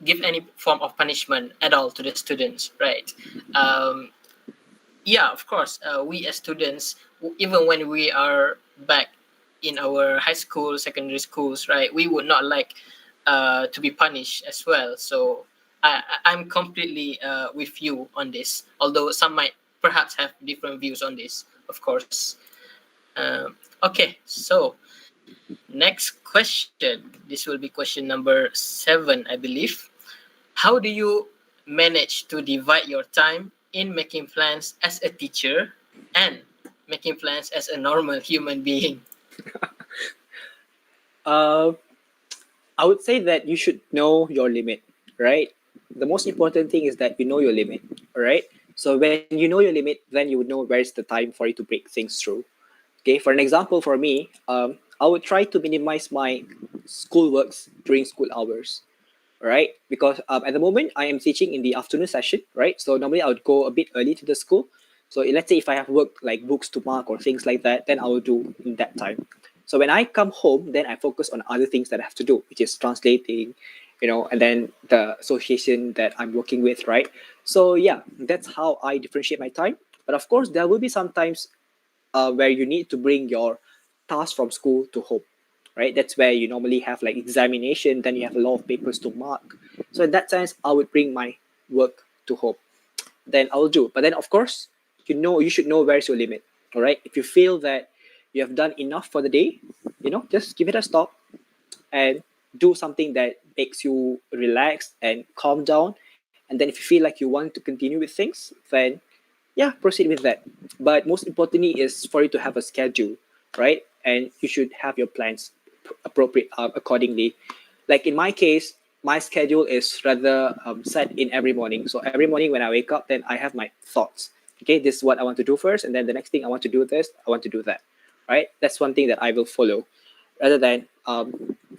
give any form of punishment at all to the students, right? Um, yeah, of course, we as students, even when we are back in our high school, secondary schools, right, we would not like to be punished as well. So I'm completely with you on this, although some might perhaps have different views on this, of course. Okay, so next question. This will be question number 7, I believe. How do you manage to divide your time in making plans as a teacher and making plans as a normal human being? Uh, I would say that you should know your limit, right? The most important thing is that you know your limit, all right? So when you know your limit, then you would know where's the time for you to break things through. Okay, for an example, for me, I would try to minimize my school works during school hours, right? Because at the moment I am teaching in the afternoon session, right? So normally I would go a bit early to the school. So let's say if I have work like books to mark or things like that, then I will do in that time. So when I come home, then I focus on other things that I have to do, which is translating, and then the association that I'm working with, right? So yeah, that's how I differentiate my time. But of course, there will be sometimes where you need to bring your task from school to home, right? That's where you normally have like examination, then you have a lot of papers to mark. So in that sense, I would bring my work to home, then I'll do. But then, of course, you should know where's your limit. All right. If you feel that you have done enough for the day, just give it a stop and do something that makes you relax and calm down. And then if you feel like you want to continue with things, then yeah, proceed with that. But most importantly is for you to have a schedule, right? And you should have your plans appropriate accordingly. Like in my case, my schedule is rather set in every morning. So every morning when I wake up, then I have my thoughts. Okay, this is what I want to do first, and then the next thing I want to do this, I want to do that. Right? That's one thing that I will follow, rather than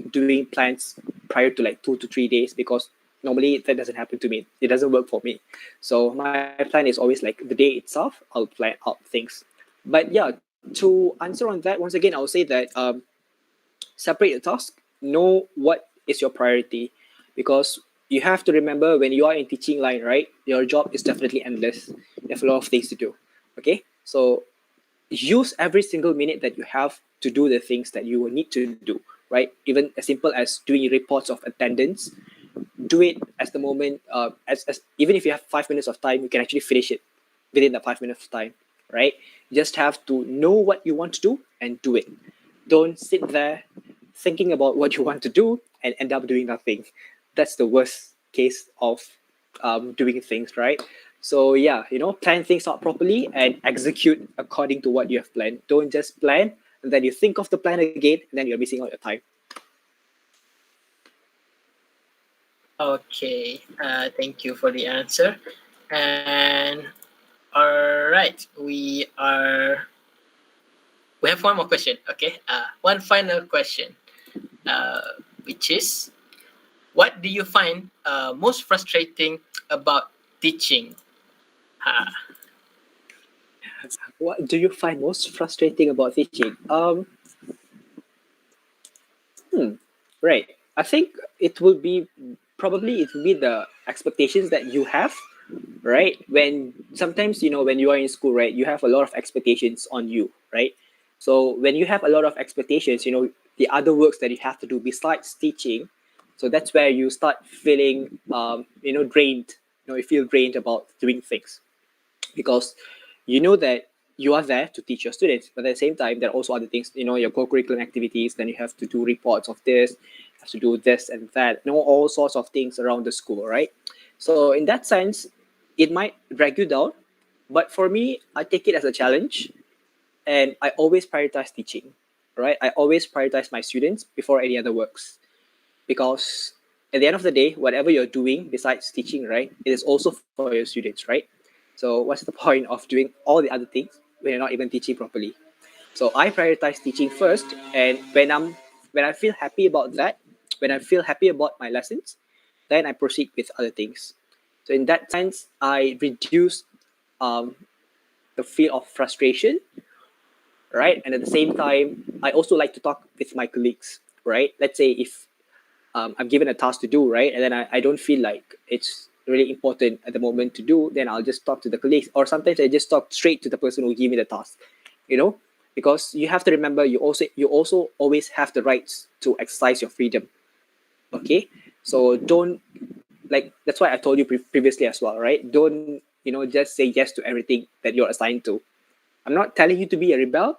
doing plans prior to like 2 to 3 days, because normally that doesn't happen to me. It doesn't work for me. So my plan is always like the day itself. I'll plan out things. But yeah, to answer on that, once again, I'll say that separate the task, know what is your priority, because you have to remember when you are in teaching line, right? Your job is definitely endless. You have a lot of things to do. Okay, so use every single minute that you have to do the things that you will need to do, right? Even as simple as doing reports of attendance, do it as the moment, as even if you have 5 minutes of time, you can actually finish it within the 5 minutes of time, right? You just have to know what you want to do and do it. Don't sit there thinking about what you want to do and end up doing nothing. That's the worst case of doing things, right? So yeah, plan things out properly and execute according to what you have planned. Don't just plan and then you think of the plan again and then you're missing out your time. Okay, thank you for the answer. And all right, we have one more question. Okay, one final question, which is, what do you find most frustrating about teaching? Uh, What do you find most frustrating about teaching? Right. I think it will be probably it will be the expectations that you have, right? When sometimes when you are in school, right, you have a lot of expectations on you, right? So when you have a lot of expectations, the other works that you have to do besides teaching, so that's where you start feeling drained. You feel drained about doing things, because you know that you are there to teach your students, but at the same time there are also other things, your co-curriculum activities, then you have to do reports of this, have to do this and that, all sorts of things around the school, right? So in that sense, it might drag you down, but for me, I take it as a challenge, and I always prioritize teaching, right? I always prioritize my students before any other works, because at the end of the day, whatever you're doing besides teaching, right, it is also for your students, right? So what's the point of doing all the other things when you're not even teaching properly? So I prioritize teaching first, and when I feel happy about that, when I feel happy about my lessons, then I proceed with other things. So in that sense, I reduce um, the feel of frustration, right? And at the same time, I also like to talk with my colleagues, right? Let's say if I'm given a task to do, right? And then I don't feel like it's really important at the moment to do, then I'll just talk to the colleagues. Or sometimes I just talk straight to the person who gave me the task, you know? Because you have to remember you also always have the rights to exercise your freedom. Okay? So don't, like, that's why I told you previously as well, right? Don't, just say yes to everything that you're assigned to. I'm not telling you to be a rebel,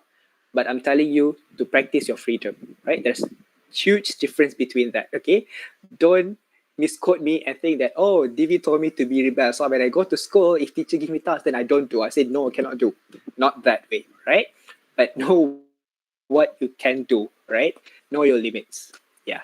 but I'm telling you to practice your freedom, right? There's huge difference between that, okay? Don't misquote me and think that, oh, Divi told me to be rebel. So when I go to school, if teacher give me tasks, then I don't do. I say, no, I cannot do. Not that way, right? But know what you can do, right? Know your limits. Yeah.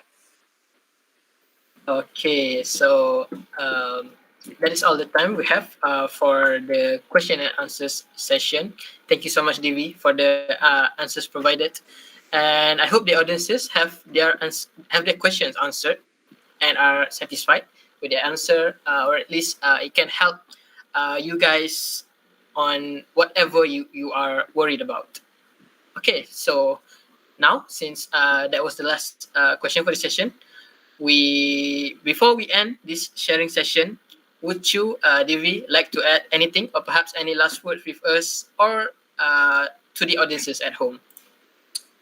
okay, so that is all the time we have for the question and answers session. Thank you so much, Divi, for the answers provided, and I hope the audiences have their questions answered and are satisfied with the answer, or at least it can help you guys on whatever you are worried about. Okay, so now since that was the last question for the session, we before we end this sharing session, would you, Divi, like to add anything or perhaps any last words with us or to the audiences at home?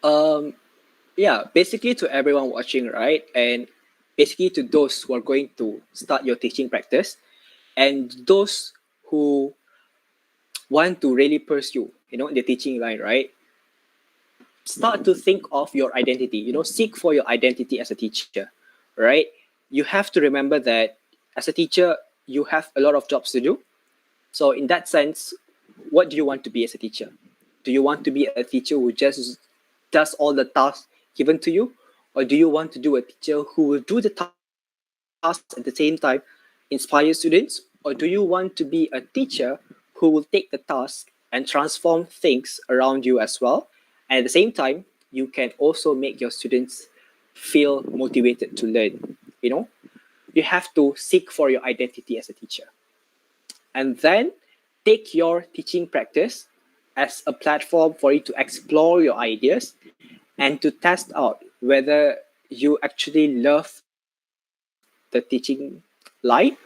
Um, yeah, basically to everyone watching, right? And basically to those who are going to start your teaching practice, And those who want to really pursue, the teaching line, right? Start to think of your identity, seek for your identity as a teacher, right? You have to remember that as a teacher, you have a lot of jobs to do. So, in that sense, what do you want to be as a teacher? Do you want to be a teacher who just does all the tasks given to you? Or do you want to do a teacher who will do the tasks at the same time, inspire students? Or do you want to be a teacher who will take the task and transform things around you as well? And at the same time, you can also make your students feel motivated to learn. You have to seek for your identity as a teacher. And then take your teaching practice as a platform for you to explore your ideas and to test out whether you actually love the teaching line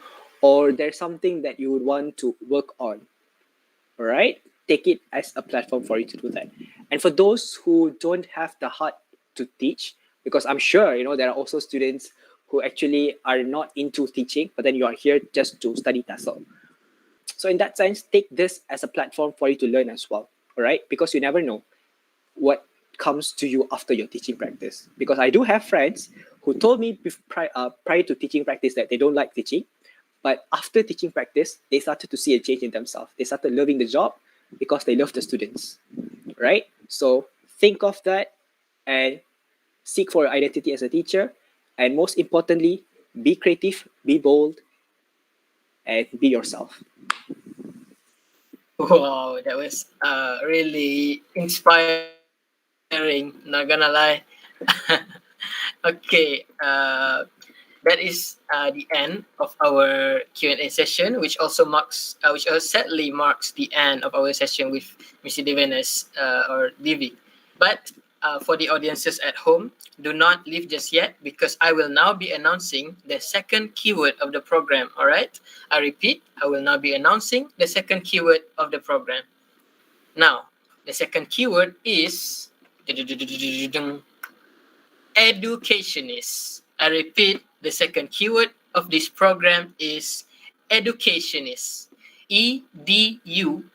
or there's something that you would want to work on. All right, take it as a platform for you to do that. And for those who don't have the heart to teach, because I'm sure there are also students who actually are not into teaching, but then you are here just to study TESOL. So in that sense, take this as a platform for you to learn as well. All right, because you never know what comes to you after your teaching practice. Because I do have friends who told me prior to teaching practice that they don't like teaching, but after teaching practice, they started to see a change in themselves. They started loving the job because they love the students, right? So think of that and seek for your identity as a teacher. And most importantly, be creative, be bold, and be yourself. Wow, that was really inspiring. Not gonna lie. Okay, that is the end of our Q&A session, which also sadly marks the end of our session with Mr. Divenes or Divi. But for the audiences at home, do not leave just yet because I will now be announcing the second keyword of the program. All right, I repeat, I will now be announcing the second keyword of the program. Now, the second keyword is educationist. I repeat, the second keyword of this program is educationist. EDUCATIONIST.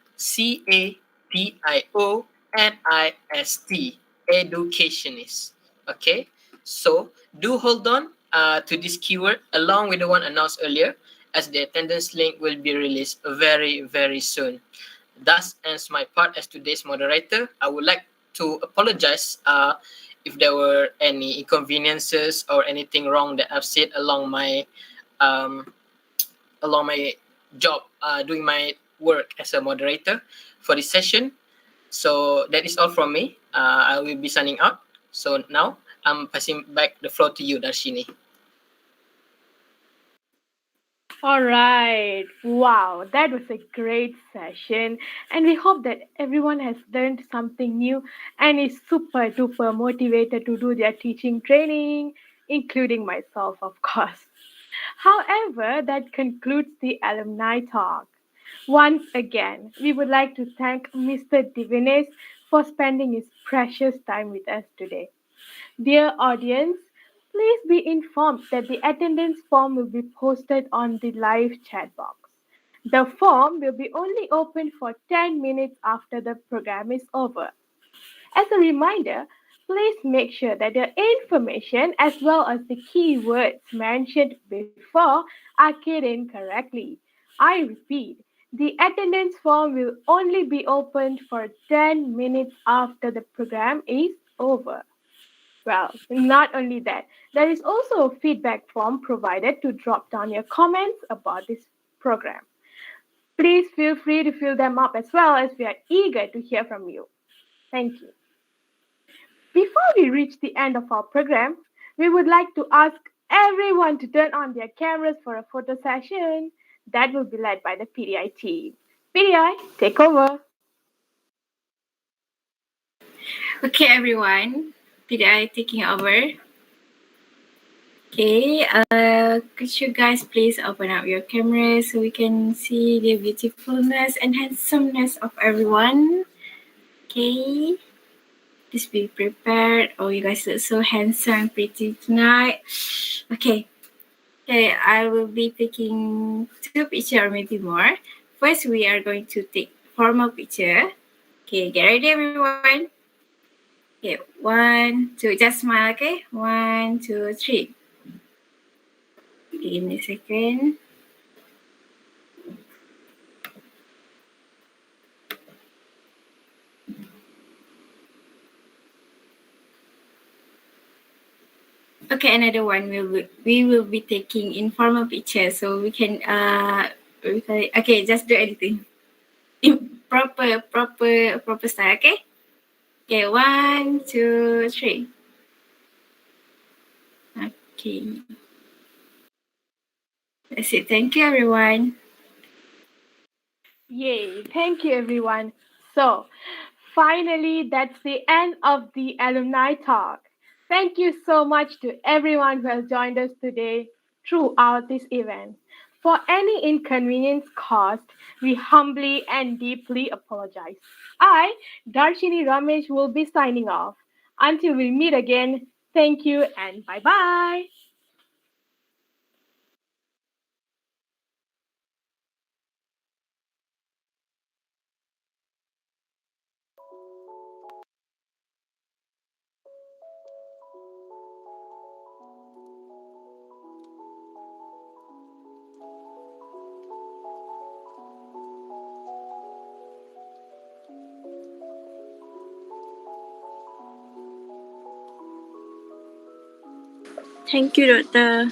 Educationist. Okay, so do hold on to this keyword along with the one announced earlier, as the attendance link will be released very, very soon. Thus ends my part as today's moderator. I would like to apologize if there were any inconveniences or anything wrong that I've said um, along my job, doing my work as a moderator for this session. So that is all from me. I will be signing out. So now I'm passing back the floor to you, Darshini. All right. Wow, that was a great session. And we hope that everyone has learned something new and is super duper motivated to do their teaching training, including myself, of course. However, that concludes the alumni talk. Once again, we would like to thank Mr. Divines for spending his precious time with us today. Dear audience, please be informed that the attendance form will be posted on the live chat box. The form will be only open for 10 minutes after the program is over. As a reminder, please make sure that the information as well as the keywords mentioned before are keyed in correctly. I repeat, the attendance form will only be opened for 10 minutes after the program is over. Well, not only that, there is also a feedback form provided to drop down your comments about this program. Please feel free to fill them up as well as we are eager to hear from you. Thank you. Before we reach the end of our program, we would like to ask everyone to turn on their cameras for a photo session that will be led by the PDI team. PDI, take over. Okay, everyone. PDI taking over. Okay, could you guys please open up your cameras so we can see the beautifulness and handsomeness of everyone? Okay, please be prepared. Oh, you guys look so handsome and pretty tonight. Okay, Okay, I will be taking 2 pictures or maybe more. First, we are going to take formal picture. Okay, get ready, everyone. Okay, 1, 2, just smile, okay? 1, 2, 3. Okay, give me a second. Okay, another one we will be taking informal picture, so we can okay, just do editing in proper style, okay? Okay, 1, 2, 3. Okay, that's it. Thank you, everyone. Yay, thank you everyone. So, finally, that's the end of the Alumni Talk. Thank you so much to everyone who has joined us today throughout this event. For any inconvenience caused, we humbly and deeply apologize. I, Darshini Ramesh, will be signing off. Until we meet again, thank you and bye bye. Thank you, Doctor.